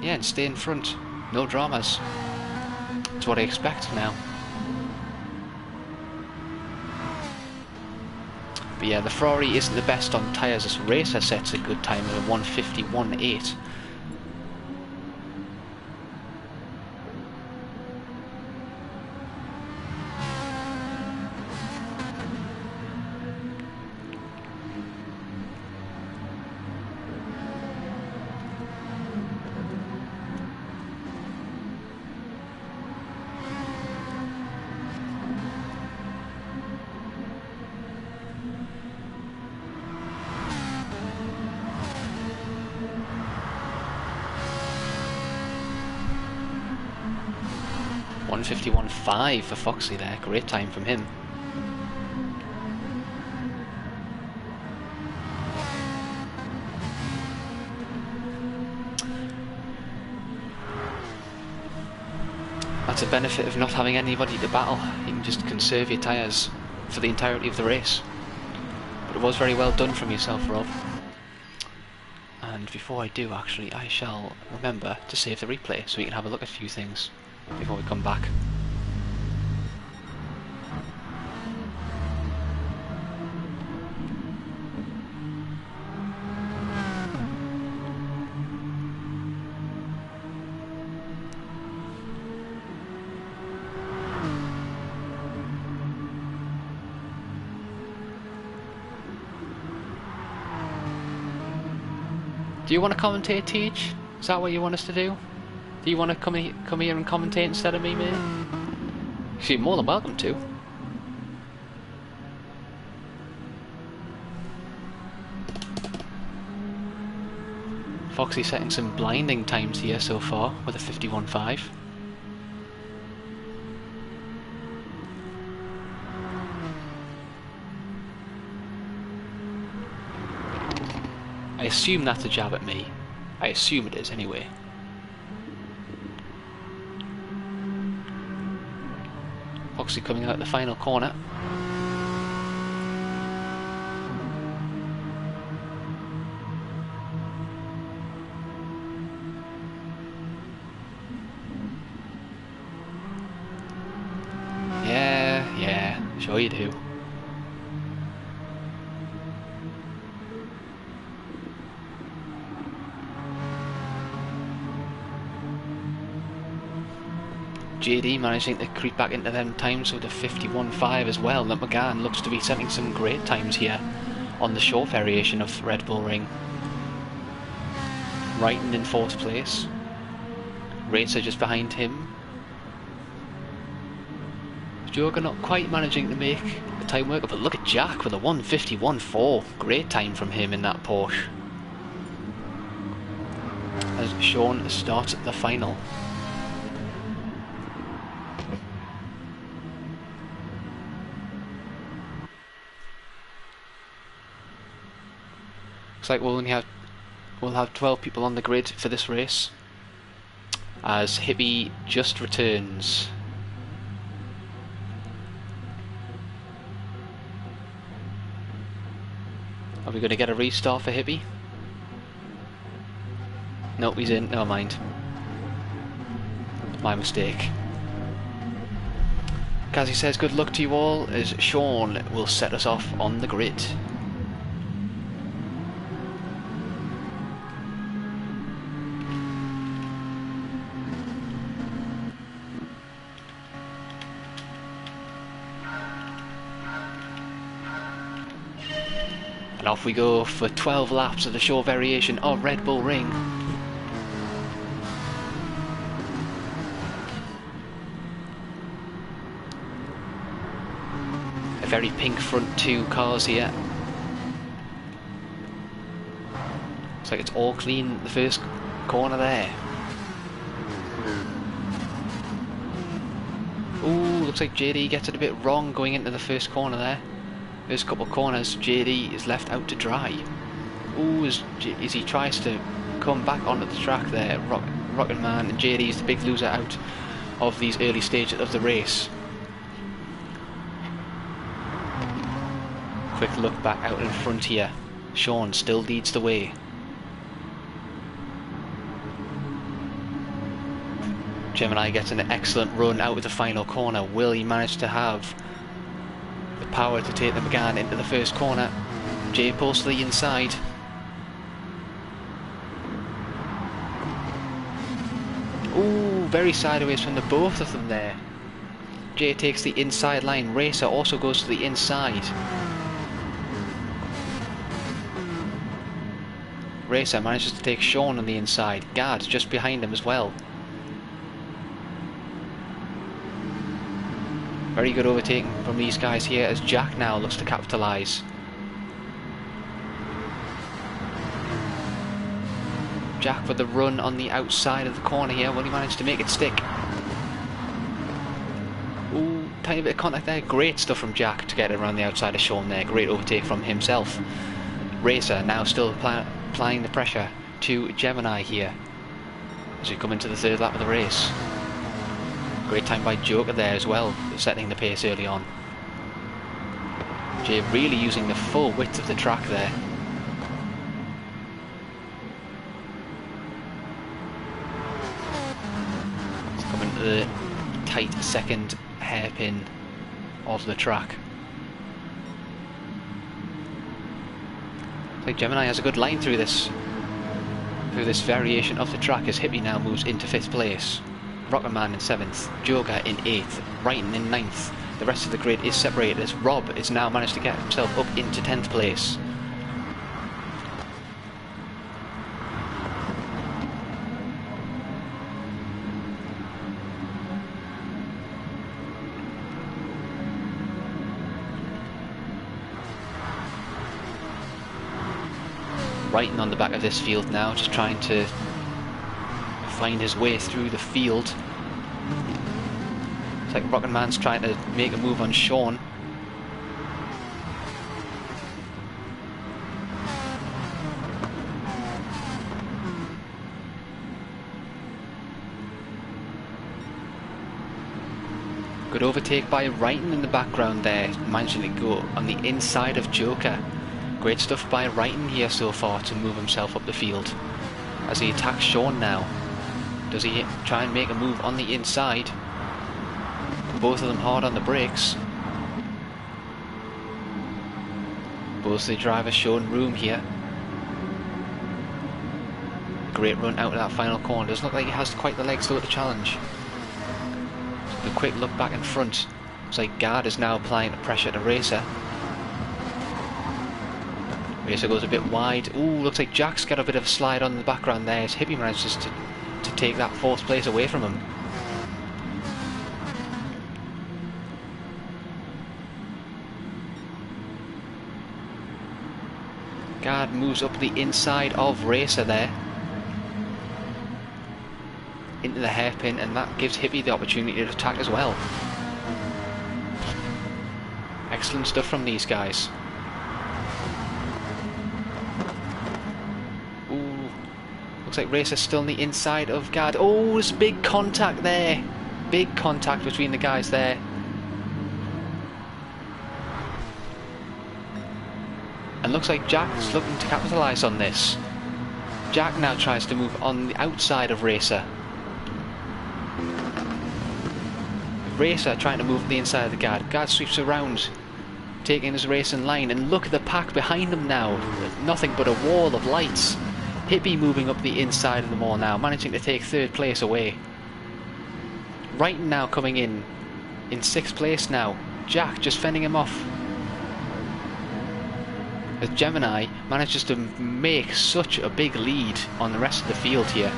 Yeah, and stay in front. No dramas. That's what I expect now. But yeah, the Ferrari isn't the best on tyres. This racer sets a good time of a 1:51.8. .51.5 for Foxy there, great time from him. That's a benefit of not having anybody to battle. You can just conserve your tyres for the entirety of the race. But it was very well done from yourself, Rob. And before I do, actually, I shall remember to save the replay so we can have a look at a few things before we come back. Do you want to commentate, Teach? Is that what you want us to do? Do you want to come here and commentate instead of me, mate? You're more than welcome to. Foxy setting some blinding times here so far with a 51.5. I assume that's a jab at me. I assume it is anyway. Foxy coming out the final corner. Yeah, sure you do. JD managing to creep back into them times with a 51.5 as well. And McGann looks to be setting some great times here on the short variation of Red Bull Ring. Wrighton in 4th place. Racer just behind him. Joker not quite managing to make the time work, but look at Jack with a 1:51.4. Great time from him in that Porsche. As Sean starts the final. Looks like we'll have 12 people on the grid for this race, as Hippie just returns. Are we going to get a restart for Hippie? Nope, he's in. Never mind. My mistake. Kazi says good luck to you all, as Sean will set us off on the grid. And off we go for 12 laps of the short variation of Red Bull Ring. A very pink front two cars here. Looks like it's all clean the first corner there. Ooh, looks like JD gets it a bit wrong going into the first corner there. First couple of corners, JD is left out to dry. Ooh, as he tries to come back onto the track there, Rocket Man, and JD is the big loser out of these early stages of the race. Quick look back out in front here. Sean still leads the way. Gemini gets an excellent run out of the final corner. Will he manage to have the power to take the McGann into the first corner? Jay pulls to the inside. Ooh, very sideways from the both of them there. Jay takes the inside line. Racer also goes to the inside. Racer manages to take Sean on the inside. Guard just behind him as well. Very good overtaking from these guys here, as Jack now looks to capitalise. Jack with the run on the outside of the corner here. Will he manage to make it stick? Ooh, tiny bit of contact there. Great stuff from Jack to get around the outside of Sean there. Great overtake from himself. Racer now still applying the pressure to Gemini here as we come into the third lap of the race. Great time by Joker there as well, setting the pace early on. Jay really using the full width of the track there. It's coming to the tight second hairpin of the track. Looks like Gemini has a good line through this variation of the track, as Hippie now moves into 5th place. Rocketman in 7th, Joker in 8th, Wrighton in 9th. The rest of the grid is separated as Rob has now managed to get himself up into 10th place. Wrighton on the back of this field now, just trying to find his way through the field. It's like Rocket Man's trying to make a move on Sean. Good overtake by Wrighton in the background there, managing to go on the inside of Joker. Great stuff by Wrighton here so far to move himself up the field as he attacks Sean now. Does he try and make a move on the inside? Both of them hard on the brakes. Both the drivers showing room here. Great run out of that final corner. Doesn't look like he has quite the legs though to challenge. A quick look back in front. Looks like Guard is now applying the pressure to Racer. Racer goes a bit wide. Ooh, looks like Jack's got a bit of a slide on the background there as Hippie manages to take that 4th place away from him. Guard moves up the inside of Racer there into the hairpin, and that gives Hippie the opportunity to attack as well. Excellent stuff from these guys. Looks like Racer's still on the inside of Gad. Oh, there's big contact there. Big contact between the guys there. And looks like Jack's looking to capitalise on this. Jack now tries to move on the outside of Racer. Racer trying to move on the inside of the Gad. Gad sweeps around, taking his racing line, and look at the pack behind him now. Nothing but a wall of lights. Hippie moving up the inside of them all now, managing to take third place away. Wrighton now coming in 6th place now. Jack just fending him off. As Gemini manages to make such a big lead on the rest of the field here.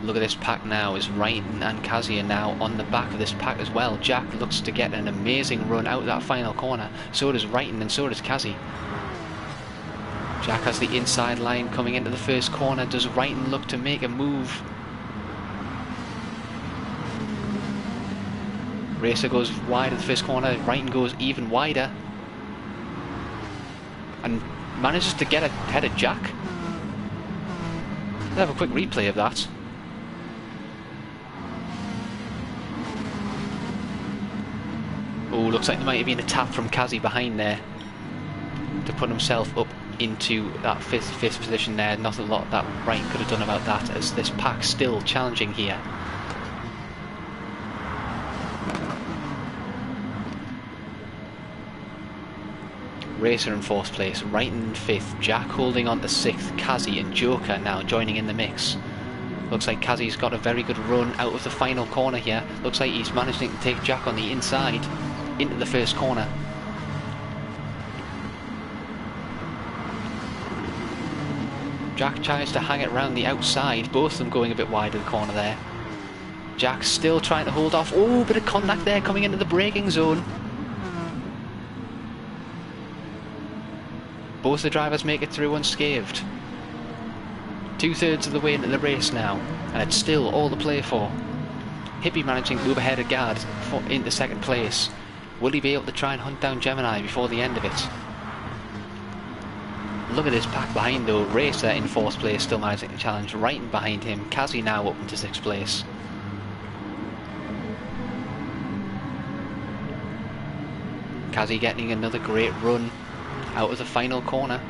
Look at this pack now, is Wrighton and Kazi are now on the back of this pack as well. Jack looks to get an amazing run out of that final corner. So does Wrighton and so does Kazi. Jack has the inside line coming into the first corner. Does Wrighton look to make a move? Racer goes wide of the first corner. Wrighton goes even wider. And manages to get ahead of Jack. Let's have a quick replay of that. Oh, looks like there might have been a tap from Kazi behind there to put himself up into that fifth position there. Not a lot that Wrighton could have done about that, as this pack still challenging here. Racer in 4th place, Wrighton in 5th, Jack holding on to 6th, Kazi and Joker now joining in the mix. Looks like Kazi's got a very good run out of the final corner here. Looks like he's managing to take Jack on the inside into the first corner. Jack tries to hang it around the outside, both of them going a bit wide of the corner there. Jack's still trying to hold off. Oh, bit of contact there coming into the braking zone. Both the drivers make it through unscathed. 2/3 of the way into the race now, and it's still all to play for. Hippie managing to move ahead of Gad into 2nd place. Will he be able to try and hunt down Gemini before the end of it? Look at this pack behind though. Racer in 4th place, still managing to challenge. Wrighton behind him. Kazi now up into 6th place. Kazi getting another great run out of the final corner.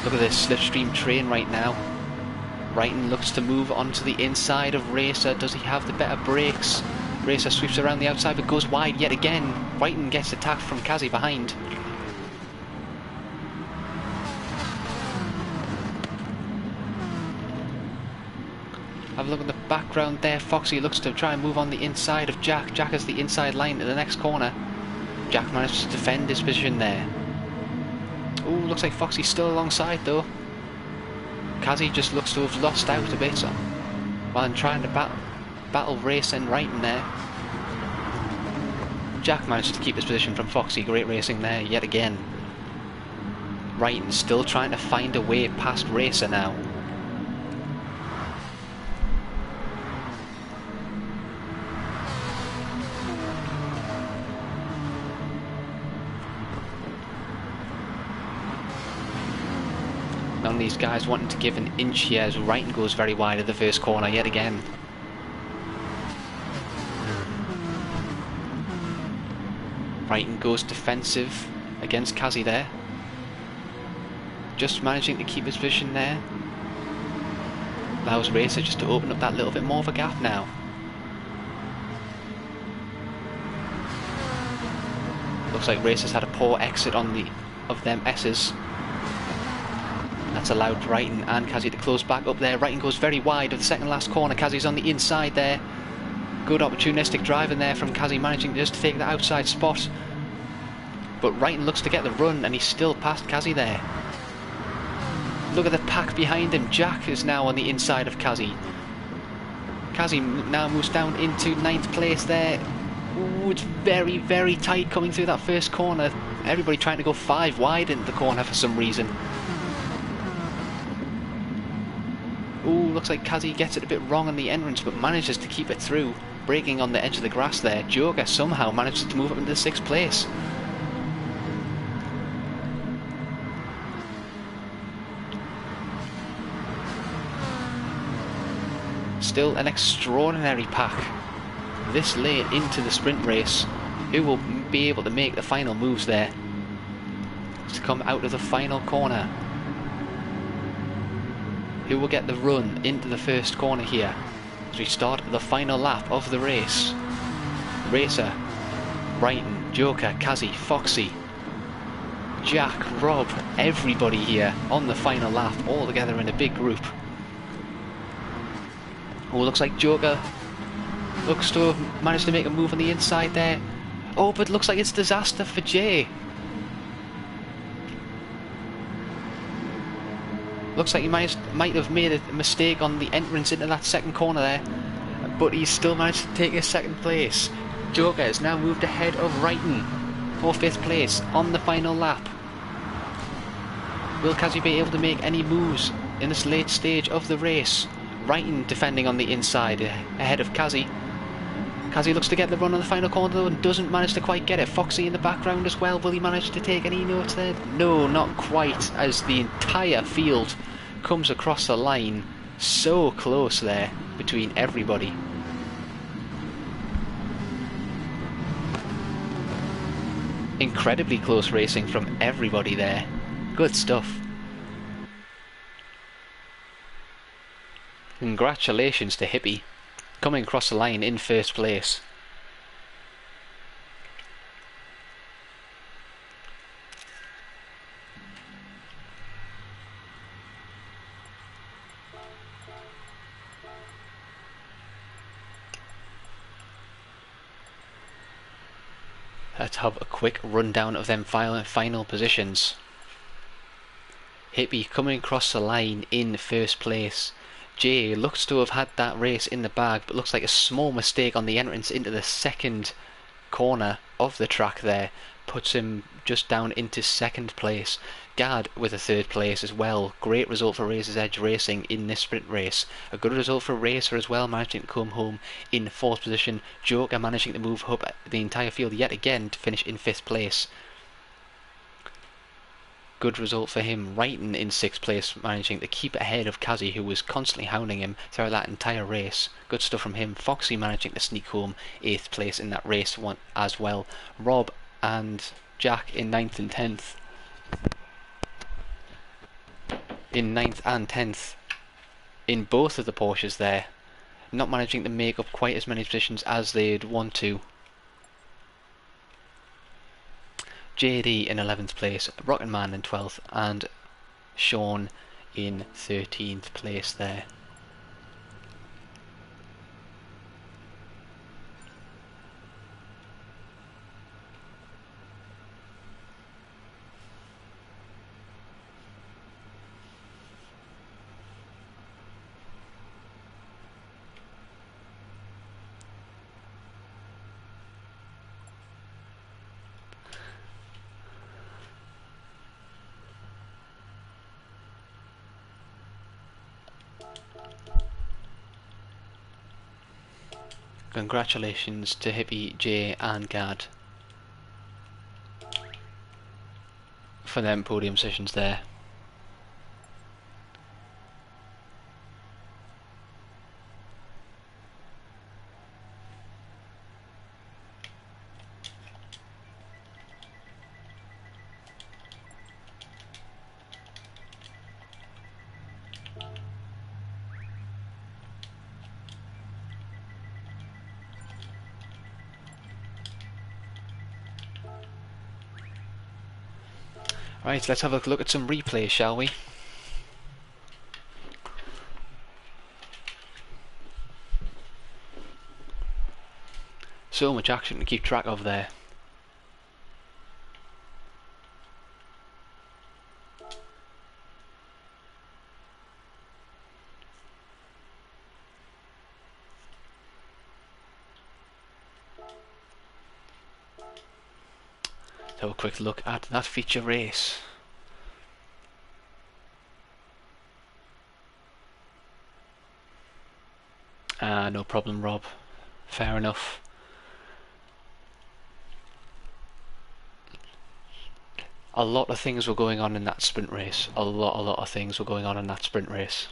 Look at this slipstream train right now. Wrighton looks to move onto the inside of Racer. Does he have the better brakes? Racer sweeps around the outside but goes wide yet again. Wrighton gets attacked from Kazi behind. Have a look at the background there. Foxy looks to try and move on the inside of Jack. Jack has the inside line to the next corner. Jack manages to defend his position there. Oh, looks like Foxy's still alongside though. Kazi just looks to have lost out a bit while I'm trying to battle Race and Wrighton there. Jack manages to keep his position from Foxy. Great racing there yet again. Wrighton still trying to find a way past Racer now. None of these guys wanting to give an inch here as Wrighton goes very wide of the first corner yet again. Wrighton goes defensive against Kazi there. Just managing to keep his position there. Allows Racer just to open up that little bit more of a gap now. Looks like Racer's had a poor exit on of them S's. That's allowed Wrighton and Kazi to close back up there. Wrighton goes very wide of the second last corner. Kazi's on the inside there. Good opportunistic driving there from Kazi, managing just to take the outside spot. But Wrighton looks to get the run and he's still past Kazi there. Look at the pack behind him. Jack is now on the inside of Kazi. Kazi now moves down into 9th place there. Ooh, it's very, very tight coming through that first corner. Everybody trying to go 5 wide into the corner for some reason. Ooh, looks like Kazi gets it a bit wrong on the entrance but manages to keep it through. braking on the edge of the grass there. Joker somehow manages to move up into the 6th place. Still an extraordinary pack this late into the sprint race. Who will be able to make the final moves there to come out of the final corner? Who will get the run into the first corner here as we start the final lap of the race? Racer, Brighton, Joker, Kazi, Foxy, Jack, Rob, everybody here on the final lap, all together in a big group. Oh, looks like Joker looks to have managed to make a move on the inside there. Oh, but looks like it's disaster for Jay. Looks like he might have made a mistake on the entrance into that second corner there, but he's still managed to take his 2nd place. Joker has now moved ahead of Wrighton for 5th place on the final lap. Will Kazi be able to make any moves in this late stage of the race? Wrighton defending on the inside ahead of Kazi. Kazi looks to get the run on the final corner though and doesn't manage to quite get it. Foxy in the background as well. Will he manage to take any notes there? No, not quite, as the entire field comes across the line. So close there between everybody. Incredibly close racing from everybody there. Good stuff. Congratulations to Hippie, coming across the line in 1st place. Let's have a quick rundown of them final positions. Hippie coming across the line in 1st place. Jay looks to have had that race in the bag, but looks like a small mistake on the entrance into the 2nd corner of the track there puts him just down into 2nd place. Gad with a 3rd place as well. Great result for Razor's Edge Racing in this sprint race. A good result for Racer as well, managing to come home in 4th position. Joker managing to move up the entire field yet again to finish in 5th place. Good result for him. Wrighton in 6th place, managing to keep ahead of Kazi, who was constantly hounding him throughout that entire race. Good stuff from him. Foxy managing to sneak home 8th place in that race one as well. Rob and Jack in 9th and 10th. In 9th and 10th in both of the Porsches there. Not managing to make up quite as many positions as they'd want to. JD in 11th place, Rocketman in 12th, and Sean in 13th place there. Congratulations to Hippie, Jay and Gad for them podium positions there. Right, let's have a look at some replays, shall we? So much action to keep track of there. Let's have a quick look at that feature race. No problem, Rob. Fair enough. A lot of things were going on in that sprint race. A lot of things were going on in that sprint race.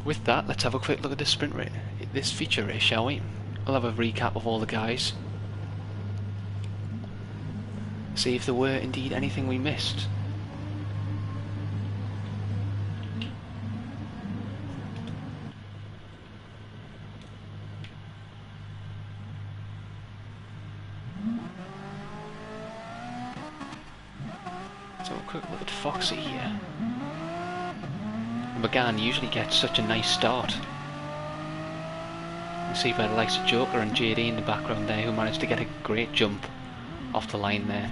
With that, let's have a quick look at this sprint race, this feature race, shall we? We'll have a recap of all the guys. See if there were indeed anything we missed. So a quick look at Foxy here. McGann usually gets such a nice start. You see by the likes of Joker and JD in the background there, who managed to get a great jump off the line there.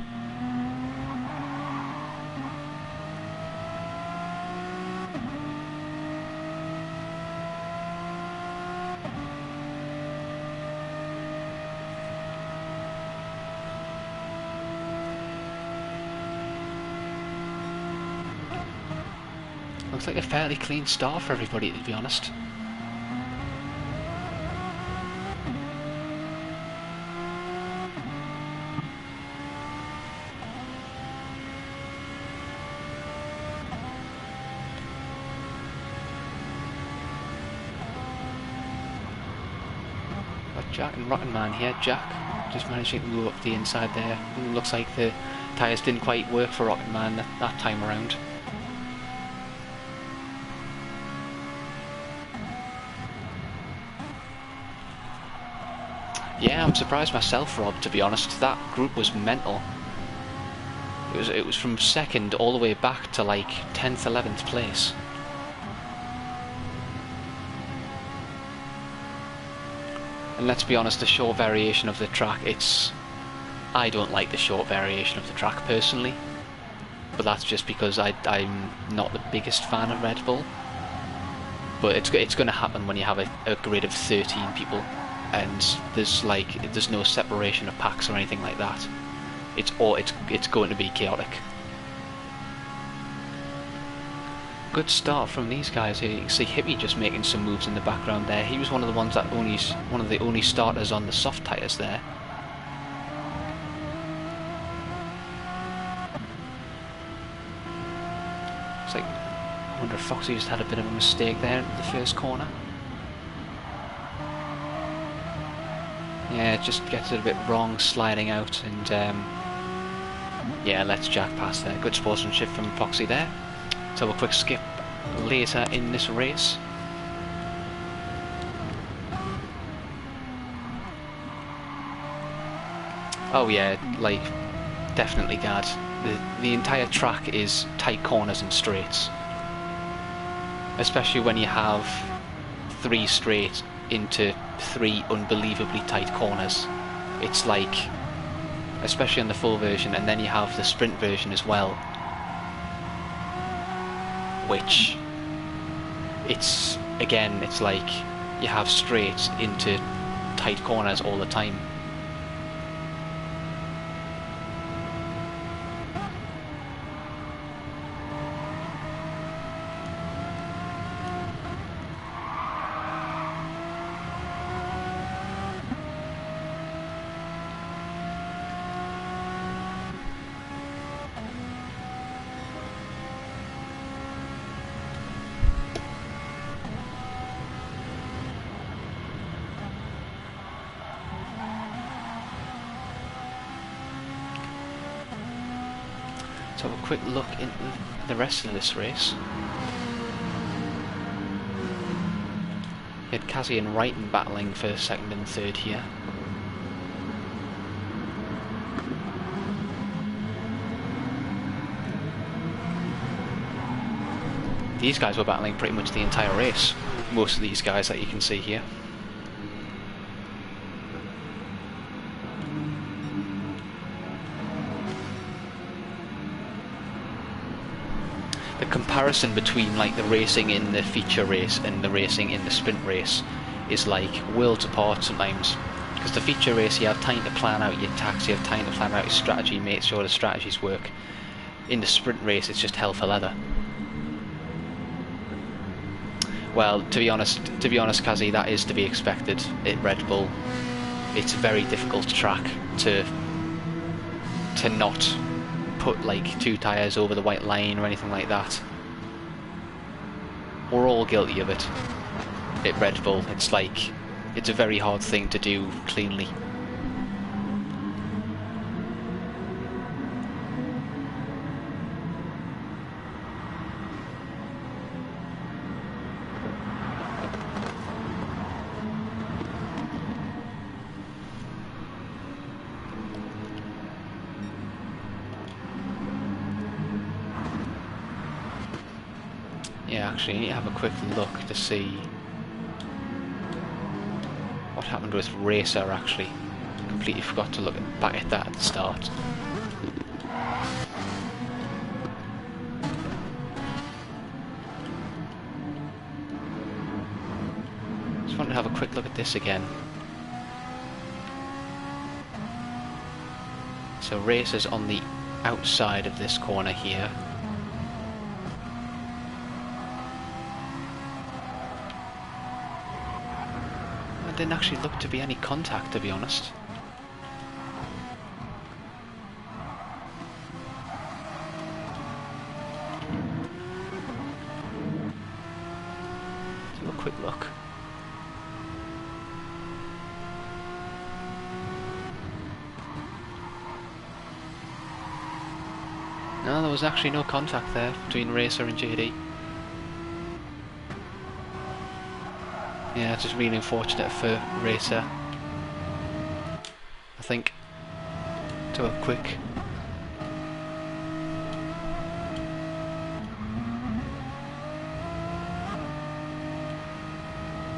Looks like a fairly clean start for everybody, to be honest. Got Jack and Rotten Man here. Jack just managing to move up the inside there. Looks like the tyres didn't quite work for Rotten Man that time around. Yeah, I'm surprised myself, Rob, to be honest. That group was mental. It was from second all the way back to like 10th, 11th place. And let's be honest, the short variation of the track, I don't like the short variation of the track personally. But that's just because I'm not the biggest fan of Red Bull. But it's going to happen when you have a grid of 13 people. And there's no separation of packs or anything like that. It's going to be chaotic. Good start from these guys here. You can see Hippie just making some moves in the background there. He was one of the ones that one of the only starters on the soft tyres there. It's like, I wonder if Foxy just had a bit of a mistake there in the first corner. Yeah, it just gets it a bit wrong sliding out, and yeah, lets Jack pass there. Good sportsmanship from Foxy there. So a quick skip later in this race. Oh yeah, like, definitely Gad. The entire track is tight corners and straights. Especially when you have 3 straight into 3 unbelievably tight corners. It's like, especially on the full version, and then you have the sprint version as well, which it's like you have straight into tight corners all the time. So a quick look into the rest of this race. You had Kazi and Wrighton battling for second and third here. These guys were battling pretty much the entire race. Most of these guys that you can see here. The comparison between like the racing in the feature race and the racing in the sprint race is like worlds apart sometimes. Because the feature race, you have time to plan out your attacks, you have time to plan out your strategy, make sure the strategies work. In the sprint race, it's just hell for leather. Well, to be honest, Kazi, that is to be expected at Red Bull. It's a very difficult track to not put like 2 tyres over the white line or anything like that. We're all guilty of it at Red Bull. It's a very hard thing to do cleanly. Yeah, actually, I need to have a quick look to see what happened with Racer, actually. Completely forgot to look back at that at the start. Just wanted to have a quick look at this again. So Racer's on the outside of this corner here. Didn't actually look to be any contact, to be honest. Let's have a quick look. No, there was actually no contact there between Racer and JD. Yeah, it's just really unfortunate for Racer. I think. Do a quick.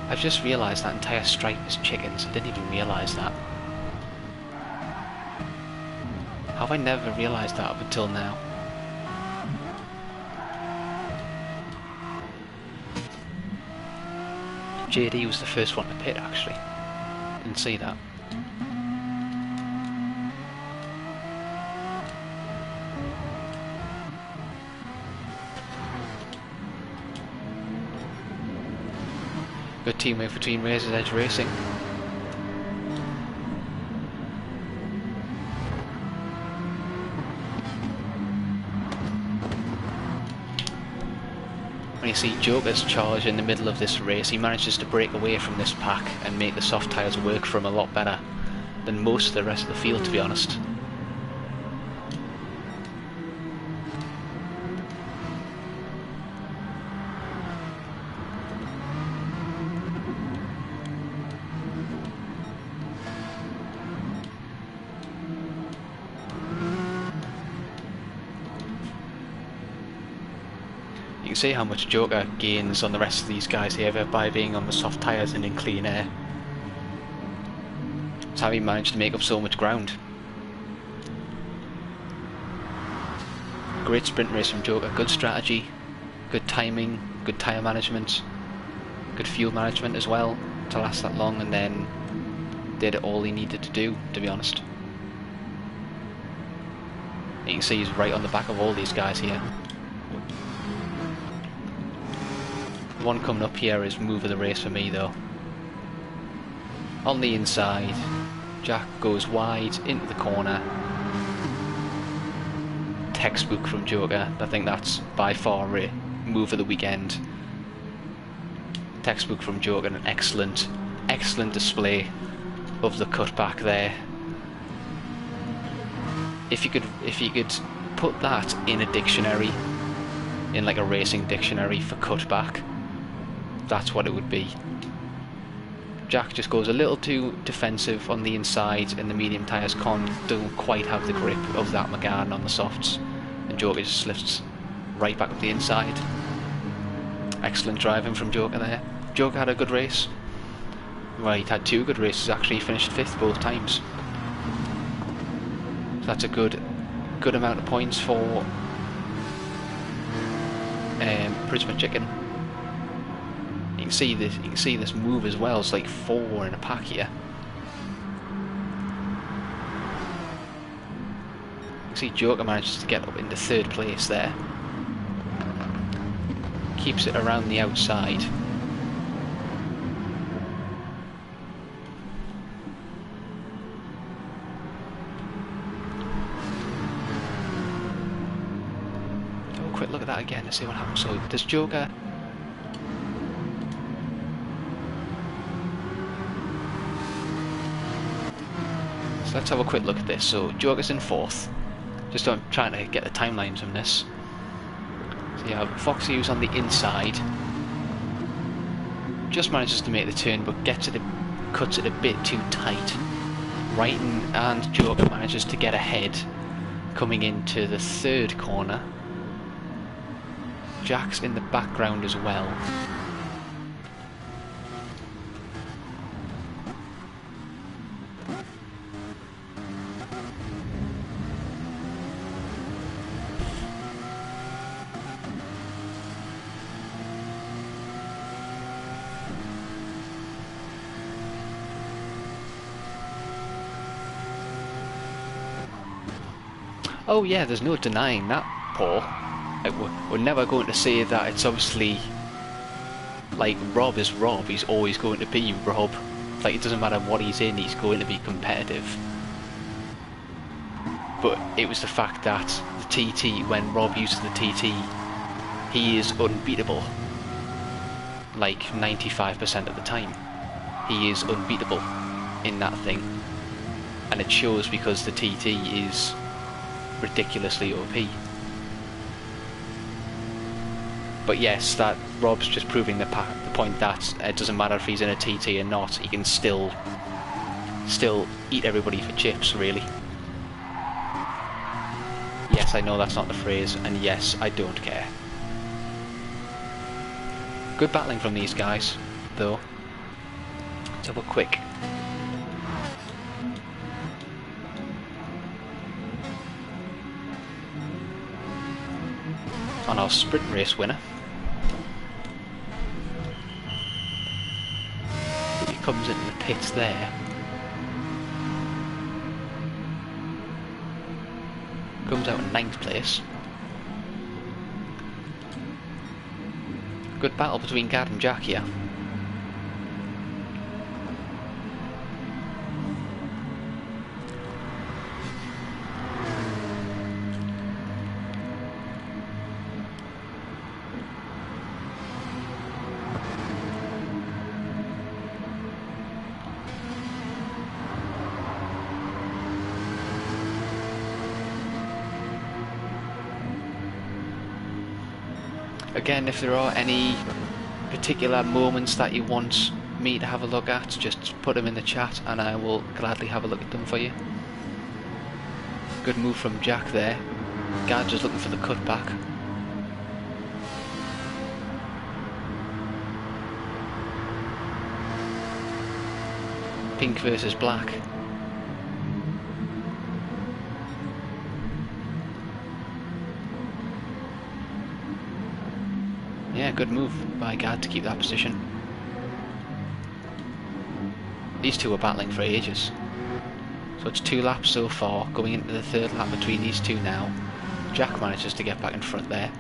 I've just realised that entire stripe is chickens. I didn't even realise that. How have I never realised that up until now? JD was the first one to pit, actually. Didn't see that. Good teamwork between Razor's Edge Racing. When you see Joker's charge in the middle of this race, he manages to break away from this pack and make the soft tyres work for him a lot better than most of the rest of the field, to be honest. You can see how much Joker gains on the rest of these guys here by being on the soft tyres and in clean air. That's how he managed to make up so much ground. Great sprint race from Joker, good strategy, good timing, good tyre management, good fuel management as well to last that long, and then did all he needed to do, to be honest. You can see he's right on the back of all these guys here. One coming up here is move of the race for me though. On the inside, Jack goes wide into the corner. Textbook from Joker. I think that's by far a move of the weekend. Textbook from Joker, an excellent display of the cutback there. If you could put that in a dictionary, in like a racing dictionary for cutback, that's what it would be. Jack just goes a little too defensive on the inside, and the medium tyres don't quite have the grip of that McGann on the softs, and Joker just lifts right back up the inside. Excellent driving from Joker there. Joker had a good race. Well, he'd had 2 good races actually. He finished 5th both times. So that's a good amount of points for Prisma Chicken. You can see this move as well. It's like 4 in a pack here. See, Joker manages to get up into 3rd place there. Keeps it around the outside. Have a quick look at that again to see what happens. So does Joker... So let's have a quick look at this. So Joker's in 4th. Just I'm trying to get the timelines on this. So you have Foxy, who's on the inside. Just manages to make the turn, but cuts it a bit too tight. Wrighton and Joker manages to get ahead, coming into the 3rd corner. Jack's in the background as well. Oh yeah, there's no denying that, Paul. Like, we're never going to say that it's obviously... Like, Rob is Rob, he's always going to be Rob. Like, it doesn't matter what he's in, he's going to be competitive. But it was the fact that the TT, when Rob uses the TT, he is unbeatable. Like, 95% of the time. He is unbeatable in that thing. And it shows because the TT is ridiculously OP. But yes, that Rob's just proving the point that it doesn't matter if he's in a TT or not, he can still eat everybody for chips, really. Yes, I know that's not the phrase, and yes, I don't care. Good battling from these guys, though. Let's have a quick. On our sprint race winner. He comes into the pits there. Comes out in 9th place. Good battle between Gad and Jack here. Again, if there are any particular moments that you want me to have a look at, just put them in the chat and I will gladly have a look at them for you. Good move from Jack there. Gad just looking for the cutback. Pink versus black. Yeah, good move by Gad to keep that position. These two are battling for ages. So it's 2 laps so far, going into the 3rd lap between these two now. Jack manages to get back in front there.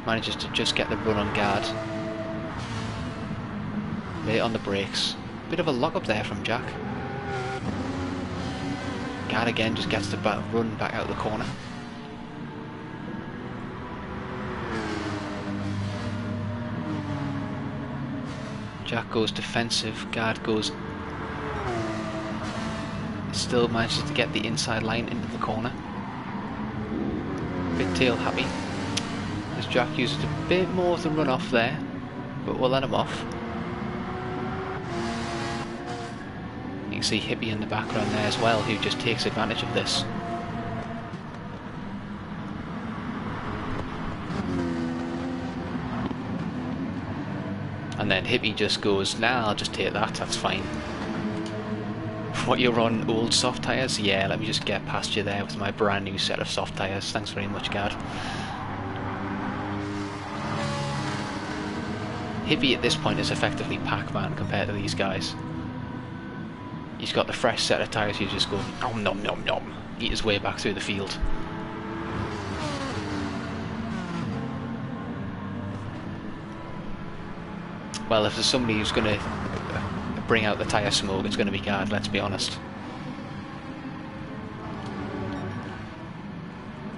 Manages to just get the run on Gad. Late on the brakes. Bit of a lock up there from Jack. Gad again just gets the run back out of the corner. Jack goes defensive, Gad goes... Still manages to get the inside line into the corner. Bit tail happy. As Jack uses a bit more of the run off there, but we'll let him off. You can see Hippie in the background there as well, who just takes advantage of this. And then Hippie just goes, nah, I'll just take that, that's fine. What, you're on old soft tyres? Yeah, let me just get past you there with my brand new set of soft tyres. Thanks very much, Gad. Hippie at this point is effectively Pac-Man compared to these guys. He's got the fresh set of tyres, he's just going nom nom nom nom, eat his way back through the field. Well, if there's somebody who's going to bring out the tyre smoke, it's going to be Gard, let's be honest.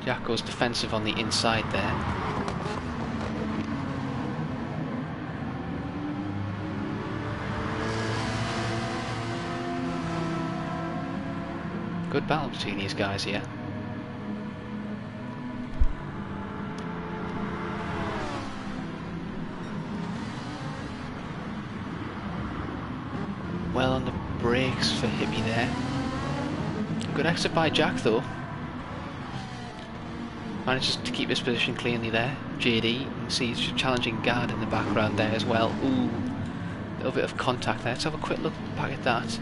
Jack goes defensive on the inside there. Good battle between these guys here. Well on the brakes for Hippie there. Good exit by Jack though. Manages to keep his position cleanly there. JD, you can see he's challenging Gard in the background there as well. Ooh, a little bit of contact there. Let's have a quick look back at that.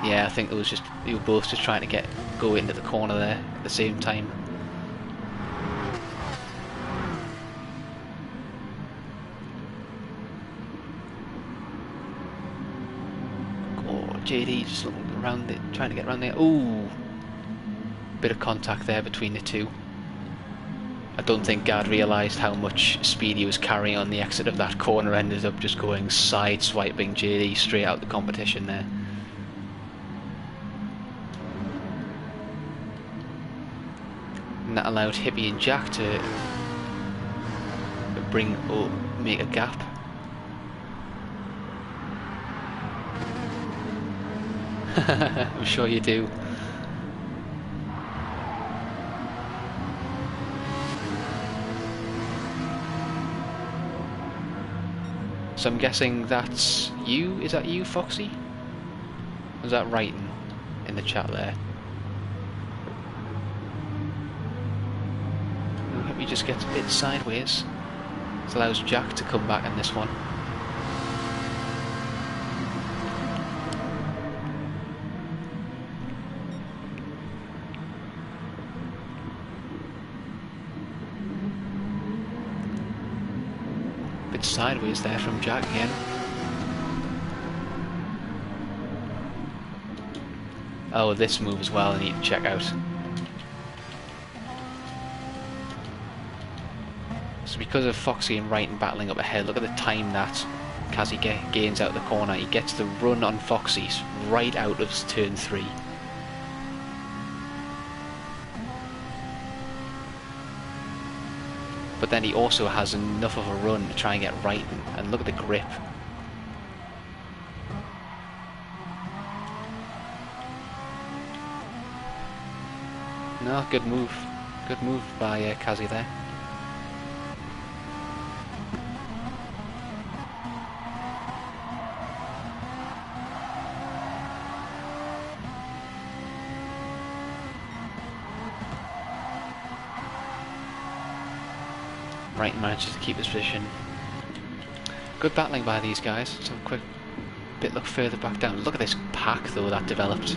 Yeah, I think it was just, they were both just trying to go into the corner there at the same time. JD just looking around it, trying to get around there. Ooh, bit of contact there between the two. I don't think Gard realised how much speed he was carrying on the exit of that corner. Ended up just going side-swiping JD straight out the competition there. And that allowed Hippie and Jack to make a gap. I'm sure you do. So I'm guessing that's you? Is that you, Foxy? Or is that writing in the chat there? He just gets a bit sideways. This allows Jack to come back in this one. Bit sideways there from Jack again. Oh, this move as well I need to check out. So because of Foxy and Wrighton battling up ahead, look at the time that Kazi gains out of the corner. He gets the run on Foxy right out of turn 3. But then he also has enough of a run to try and get Wrighton. And look at the grip. No, good move. Good move by Kazi there. Wrighton manages to keep his position. Good battling by these guys. So a quick bit look further back down. Look at this pack though that developed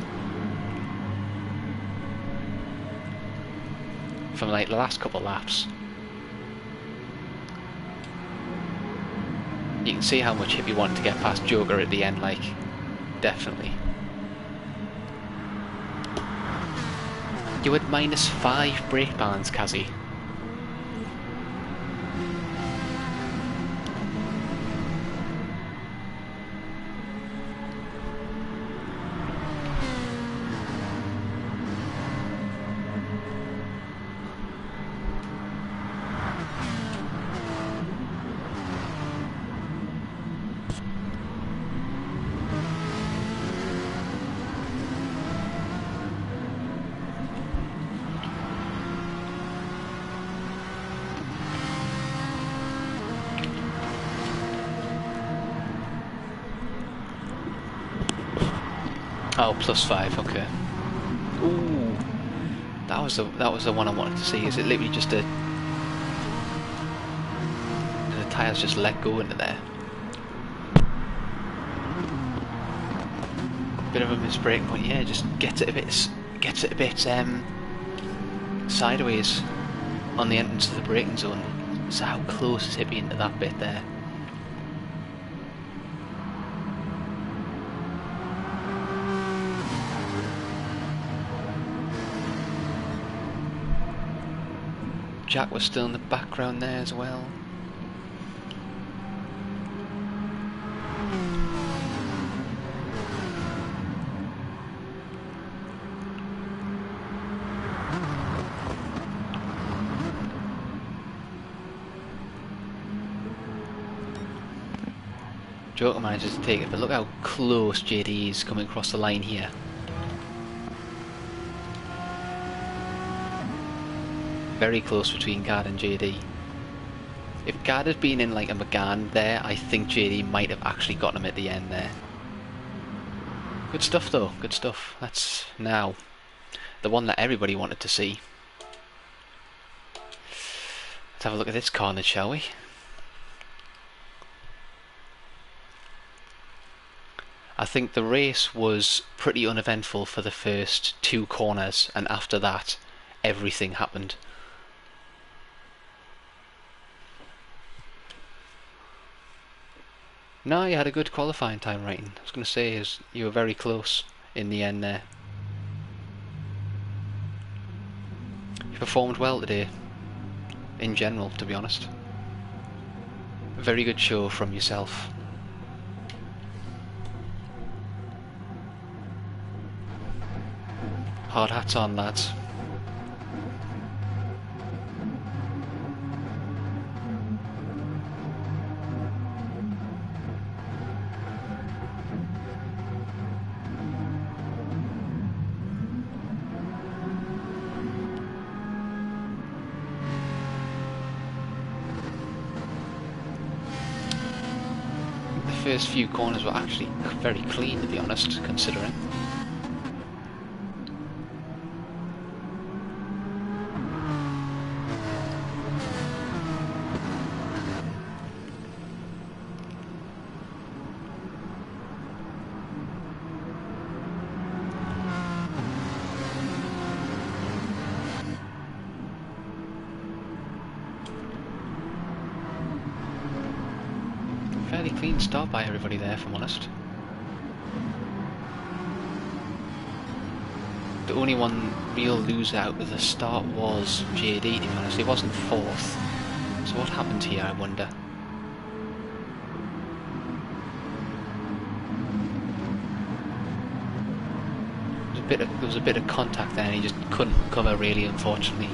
from like the last couple of laps. You can see how much Hippie wanted to get past Joker at the end, like, definitely. You had -5 brake balance, Kazi. Oh, +5, okay. Ooh, that was the one I wanted to see. Is it literally just the tyres just let go into there? Bit of a misbrake, but yeah, just gets it a bit sideways on the entrance to the braking zone. So how close is Hippie into that bit there? Jack was still in the background there as well. Joker manages to take it, but look how close JD is coming across the line here. Very close between Gad and JD. If Gad had been in like a McGann there, I think JD might have actually gotten him at the end there. Good stuff though, good stuff. That's now the one that everybody wanted to see. Let's have a look at this carnage, shall we? I think the race was pretty uneventful for the first 2 corners, and after that everything happened. No, you had a good qualifying time rating. I was going to say you were very close in the end there. You performed well today, in general, to be honest. A very good show from yourself. Hard hats on, lads. The first few corners were actually very clean, to be honest, considering. Fairly clean start by everybody there, if I'm honest. The only one real loser out of the start was JD, to be honest. He wasn't 4th. So what happened here, I wonder? There was a bit of contact there and he just couldn't recover really, unfortunately.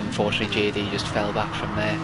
Unfortunately, JD just fell back from there.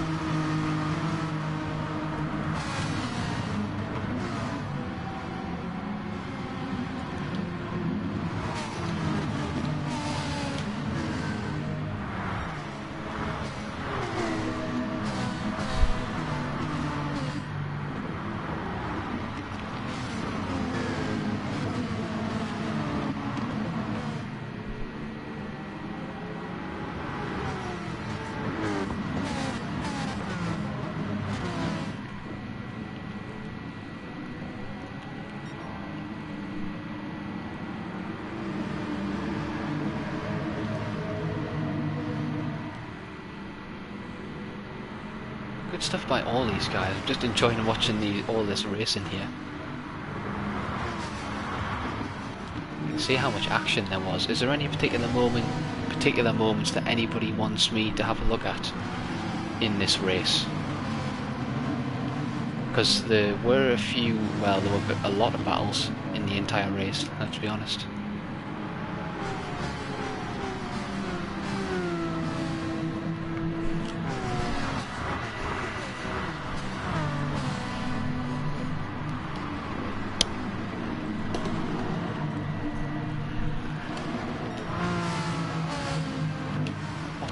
Good stuff by all these guys. I'm just enjoying watching all this racing here. You can see how much action there was. Is there any particular moments that anybody wants me to have a look at in this race? Because there were a few, well, there were a lot of battles in the entire race, let's be honest.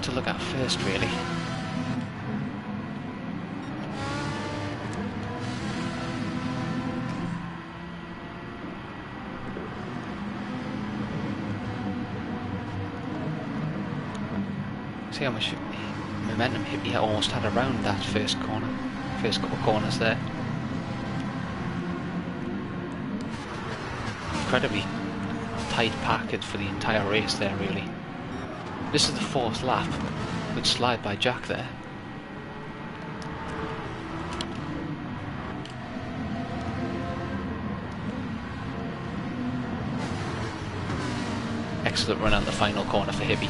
To look at first, really. See how much momentum he almost had around that first couple corners there. Incredibly tight package for the entire race there, really. This is the 4th lap. Good slide by Jack there. excellent run out the final corner for Hippie.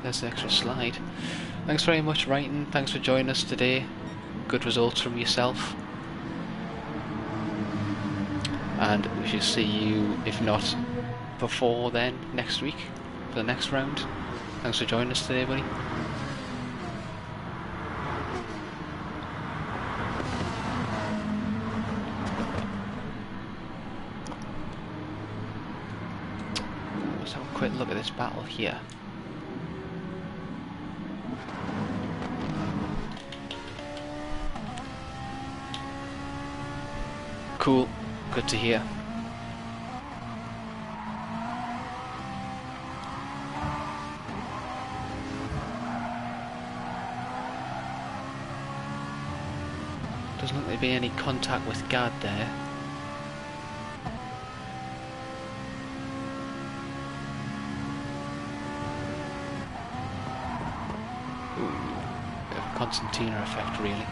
There's the extra slide. Thanks very much, Wrighton. Thanks for joining us today. Good results from yourself. And we should see you, if not before then, next week for the next round. Thanks for joining us today, buddy. Let's have a quick look at this battle here. Cool, good to hear. Doesn't look like there be any contact with Gad there. Ooh, bit of a Constantina effect, really.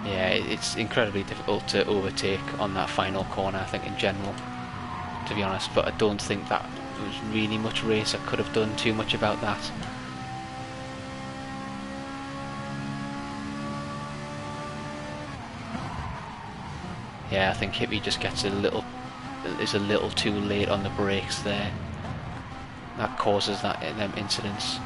Yeah, it's incredibly difficult to overtake on that final corner, I think, in general, to be honest, but I don't think that there was really much race I could have done too much about that. Yeah, I think Hippie just gets is a little too late on the brakes there. That causes them incidents.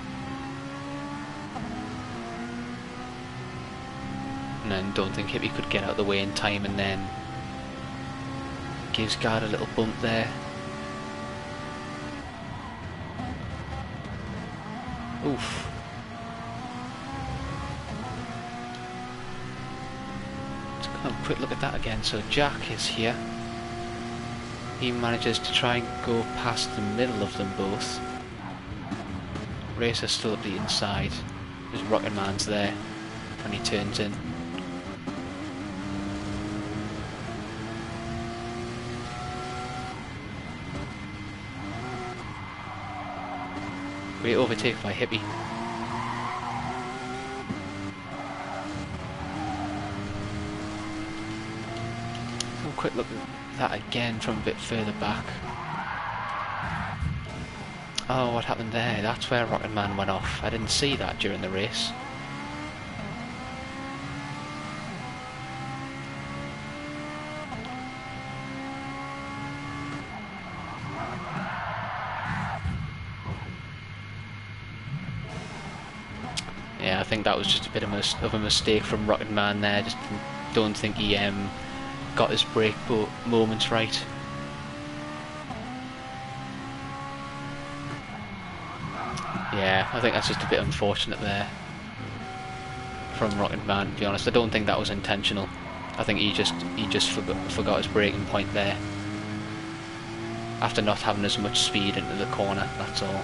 And then don't think Hippie could get out of the way in time, and then gives Gard a little bump there. Oof. Let's have a quick look at that again. So Jack is here. He manages to try and go past the middle of them both. Racer's still at the inside. There's Rocket Man's there when he turns in. Great overtake by Hippie. Have a quick look at that again from a bit further back. Oh, what happened there? That's where Rocket Man went off. I didn't see that during the race. Yeah, I think that was just a bit of a mistake from Rocket Man there. Just don't think he got his brake moments right. Yeah, I think that's just a bit unfortunate there from Rocket Man, to be honest. I don't think that was intentional. I think he just forgot his braking point there after not having as much speed into the corner, that's all.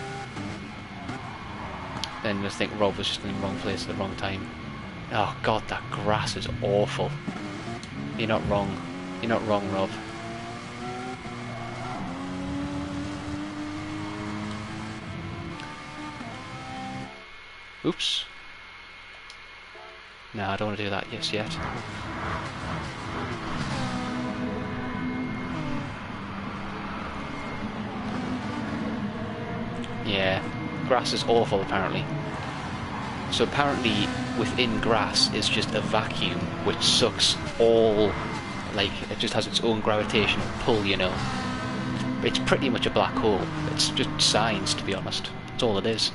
Then I think Rob was just in the wrong place at the wrong time. Oh god, that grass is awful. You're not wrong. You're not wrong, Rob. Oops. No, I don't want to do that just yet. Yeah, grass is awful apparently. So apparently within grass is just a vacuum which sucks all, like, it just has its own gravitational pull, you know. It's pretty much a black hole. It's just science, to be honest. That's all it is.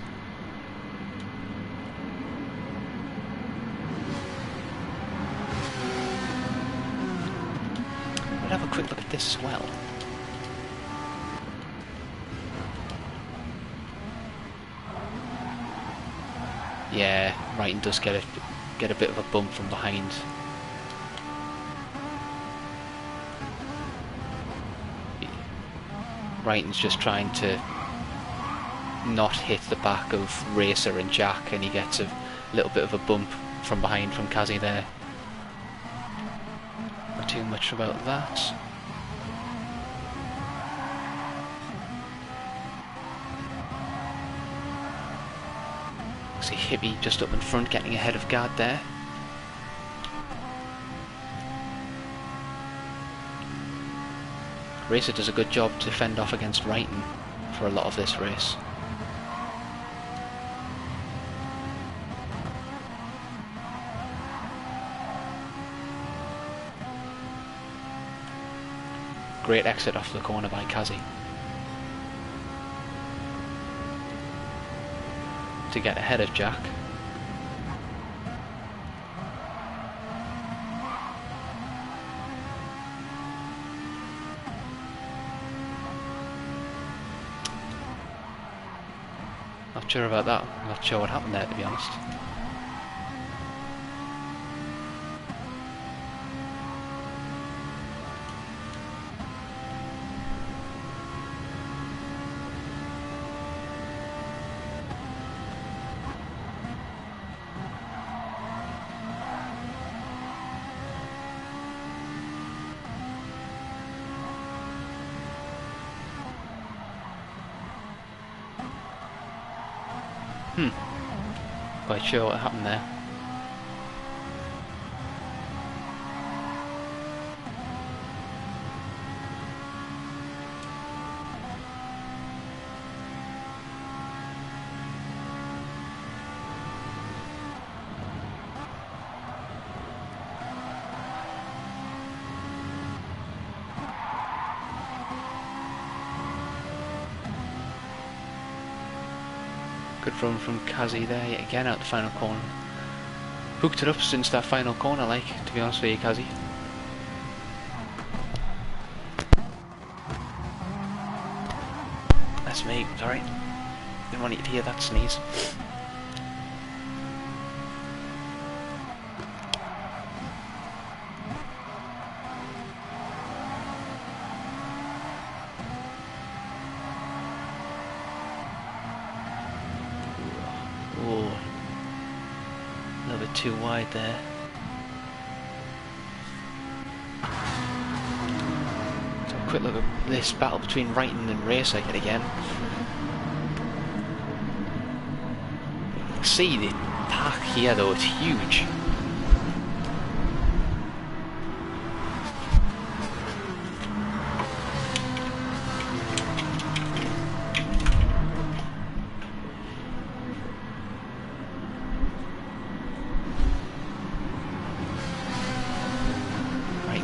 Let's have a quick look at this as well. Yeah, Wrighton does get a bit of a bump from behind. Wrighton's just trying to not hit the back of Racer and Jack, and he gets a little bit of a bump from behind from Kazi there. Not too much about that. See Hippie just up in front getting ahead of guard there. Racer does a good job to fend off against Wrighton for a lot of this race. Great exit off the corner by Kazi to get ahead of Jack. Not sure about that. I'm not sure what happened there, to be honest. Quite sure what happened there. Good run from Kazi there, yet again out the final corner. Hooked it up since that final corner, like, to be honest with you, Kazi. That's me, sorry. Didn't want you to hear that sneeze. Too wide there. So a quick look at this battle between Wrighton and Racer yet again. You can see the pack here though, it's huge.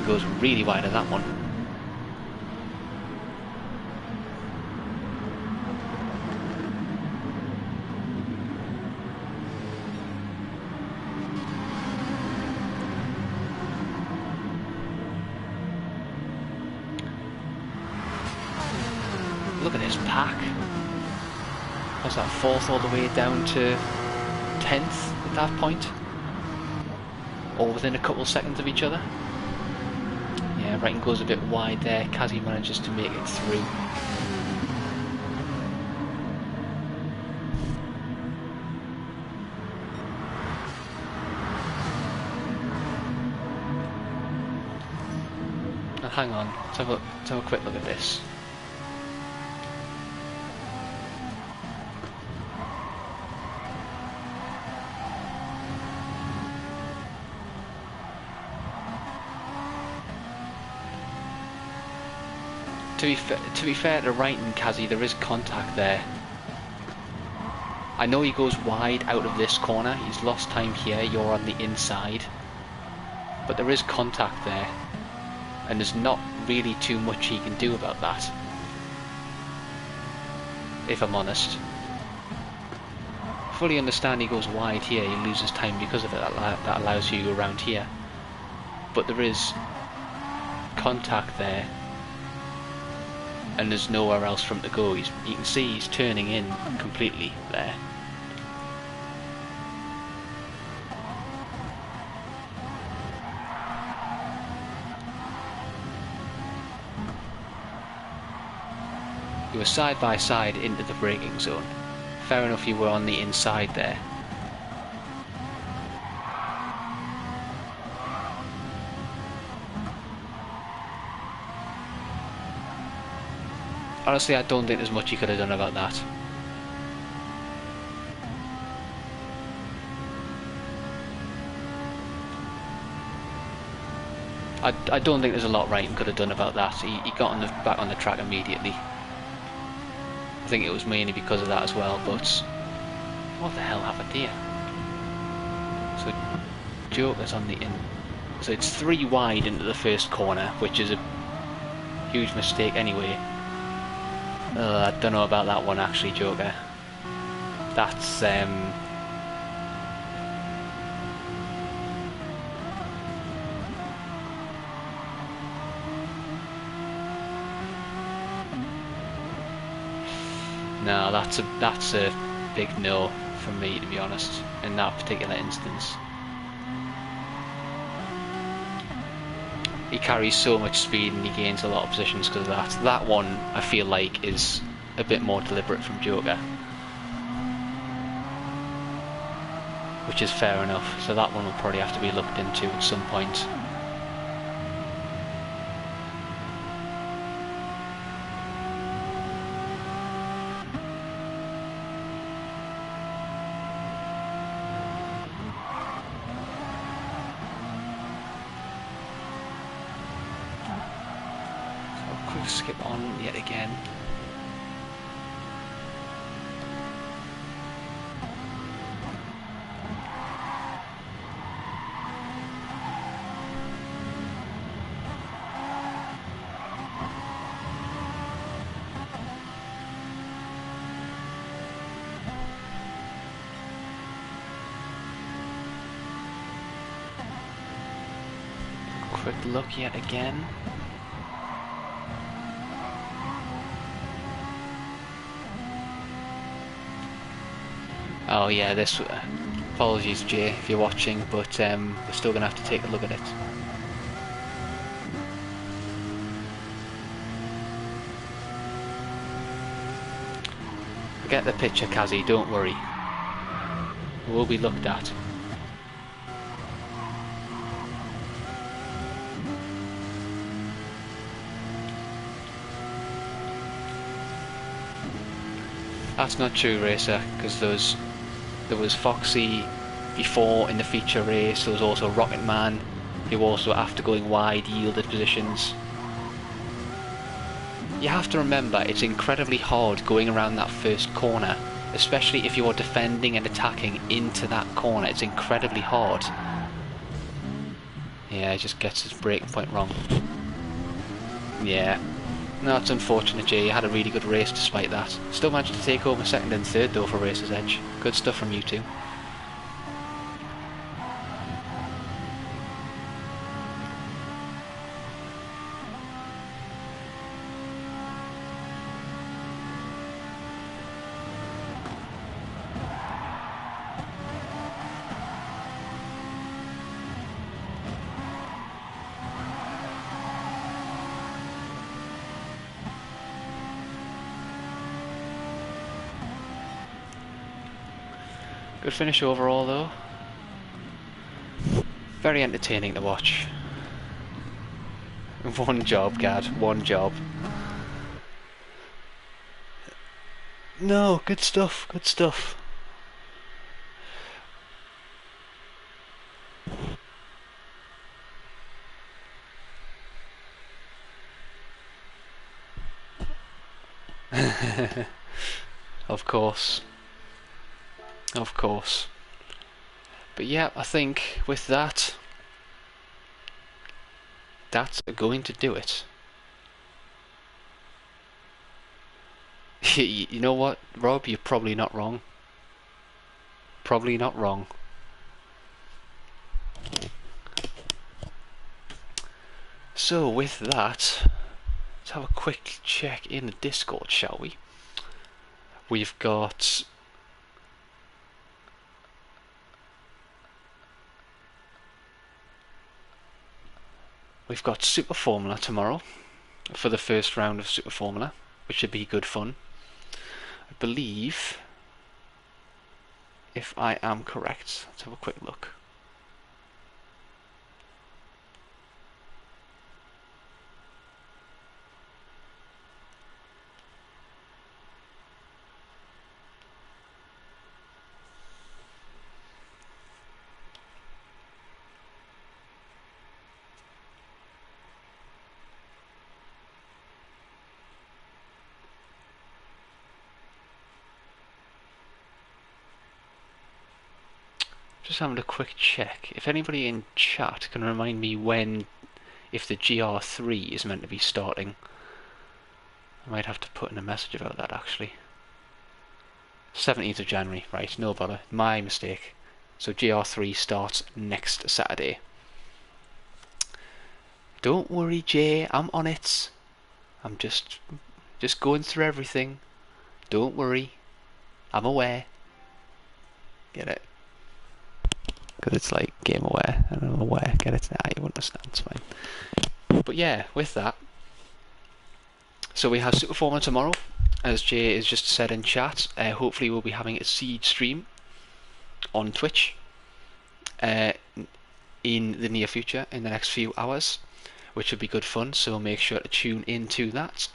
Goes really wide of that one. Look at this pack. What's that, 4th all the way down to 10th at that point? All within a couple seconds of each other. Yeah, Wrighton goes a bit wide there. Kazi manages to make it through. Now hang on, let's have a quick look at this. To be fair to Wrighton and Kazi, there is contact there. I know he goes wide out of this corner, he's lost time here, you're on the inside. But there is contact there, and there's not really too much he can do about that, if I'm honest. Fully understand he goes wide here, he loses time because of it, that allows you around here. But there is contact there, and there's nowhere else for him to go. You can see he's turning in completely there. You were side by side into the braking zone. Fair enough, you were on the inside there. Honestly, I don't think there's much you could have done about that. I don't think there's a lot Wrighton could have done about that. He got back on the track immediately. I think it was mainly because of that as well, but what the hell happened here? So Joker's on the in. So it's 3 wide into the first corner, which is a huge mistake anyway. I don't know about that one actually, Joker. That's no, that's a big no from me, to be honest, in that particular instance. He carries so much speed and he gains a lot of positions because of that. That one, I feel like, is a bit more deliberate from Joker, which is fair enough. So that one will probably have to be looked into at some point. Skip on yet again. Quick look yet again. Oh yeah, this. Apologies, Jay, if you're watching, but we're still going to have to take a look at it. Forget the picture, Kazzy, don't worry. It will be looked at. That's not true, Racer, because there was Foxy before in the feature race. There was also Rocket Man, who also, after going wide, yielded positions. You have to remember, it's incredibly hard going around that first corner, especially if you're defending and attacking into that corner. It's incredibly hard. Yeah, he just gets his braking point wrong. Yeah. No, it's unfortunate, Jay. You had a really good race despite that. Still managed to take over second and third though for Racer's Edge. Good stuff from you two. Good finish overall though. Very entertaining to watch. One job, Gad, one job. No, good stuff, good stuff. Of course. Of course. But yeah, I think with that, that's going to do it. You know what, Rob? You're probably not wrong. Probably not wrong. So with that, let's have a quick check in the Discord, shall we? We've got Super Formula tomorrow for the first round of Super Formula, which should be good fun. I believe, if I am correct, let's have a quick look. Just having a quick check. If anybody in chat can remind me if the GR3 is meant to be starting. I might have to put in a message about that actually. 17th of January, right, no bother. My mistake. So GR3 starts next Saturday. Don't worry, Jay, I'm on it. I'm just going through everything. Don't worry. I'm aware. Get it? Because it's like game aware and I'm aware. Get it? Nah, you understand, it's fine. But yeah, with that. So we have Super Formula tomorrow, as Jay has just said in chat. Hopefully we'll be having a seed stream on Twitch in the near future, in the next few hours, which would be good fun, so make sure to tune into that.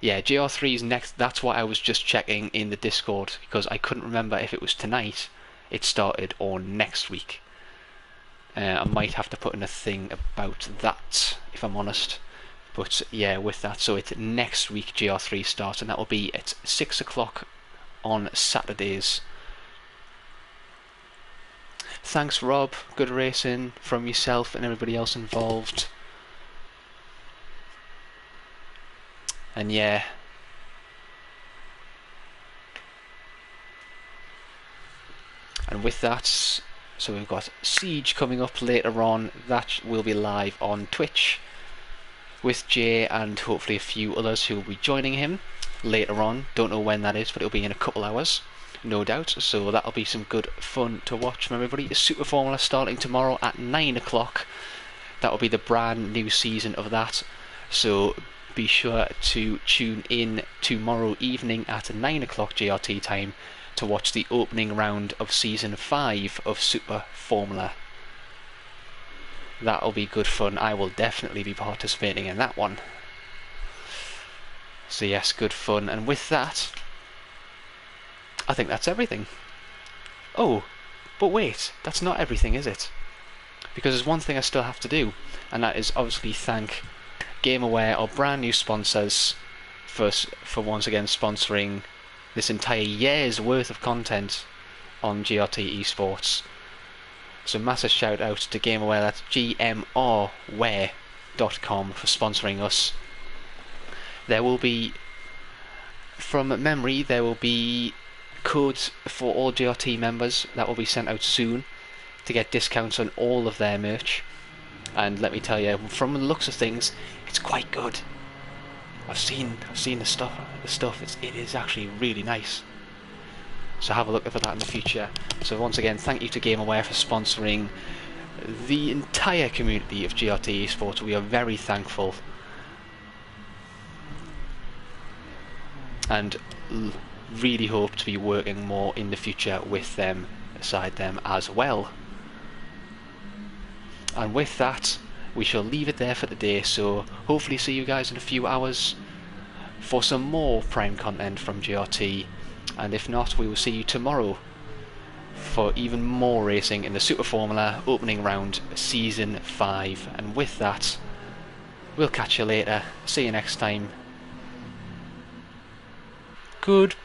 Yeah, GR3 is next. That's what I was just checking in the Discord, because I couldn't remember if it was tonight it started or next week. I might have to put in a thing about that, if I'm honest. But yeah, with that, so it's next week GR3 starts, and that will be at 6 o'clock on Saturdays. Thanks, Rob. Good racing from yourself and everybody else involved. And yeah. And with that, so we've got Siege coming up later on. That will be live on Twitch with Jay and hopefully a few others who will be joining him later on. Don't know when that is, but it'll be in a couple hours, no doubt. So that'll be some good fun to watch from everybody. Super Formula starting tomorrow at 9 o'clock. That will be the brand new season of that. So be sure to tune in tomorrow evening at 9 o'clock GRT time to watch the opening round of Season 5 of Super Formula. That'll be good fun. I will definitely be participating in that one. So yes, good fun. And with that, I think that's everything. Oh, but wait, that's not everything, is it? Because there's one thing I still have to do, and that is obviously thank GameAware, our brand new sponsors, for once again sponsoring this entire year's worth of content on GRT Esports. So massive shout out to GameAware, that's gmrware.com, for sponsoring us. There will be, from memory, there will be codes for all GRT members that will be sent out soon to get discounts on all of their merch. And let me tell you, from the looks of things, it's quite good. I've seen the stuff. It is actually really nice. So have a look for that in the future. So once again, thank you to GameAware for sponsoring the entire community of GRT Esports. We are very thankful, and really hope to be working more in the future with them, aside them as well. And with that, we shall leave it there for the day. So hopefully see you guys in a few hours for some more Prime content from GRT. And if not, we will see you tomorrow for even more racing in the Super Formula opening round Season 5. And with that, we'll catch you later. See you next time. Goodbye.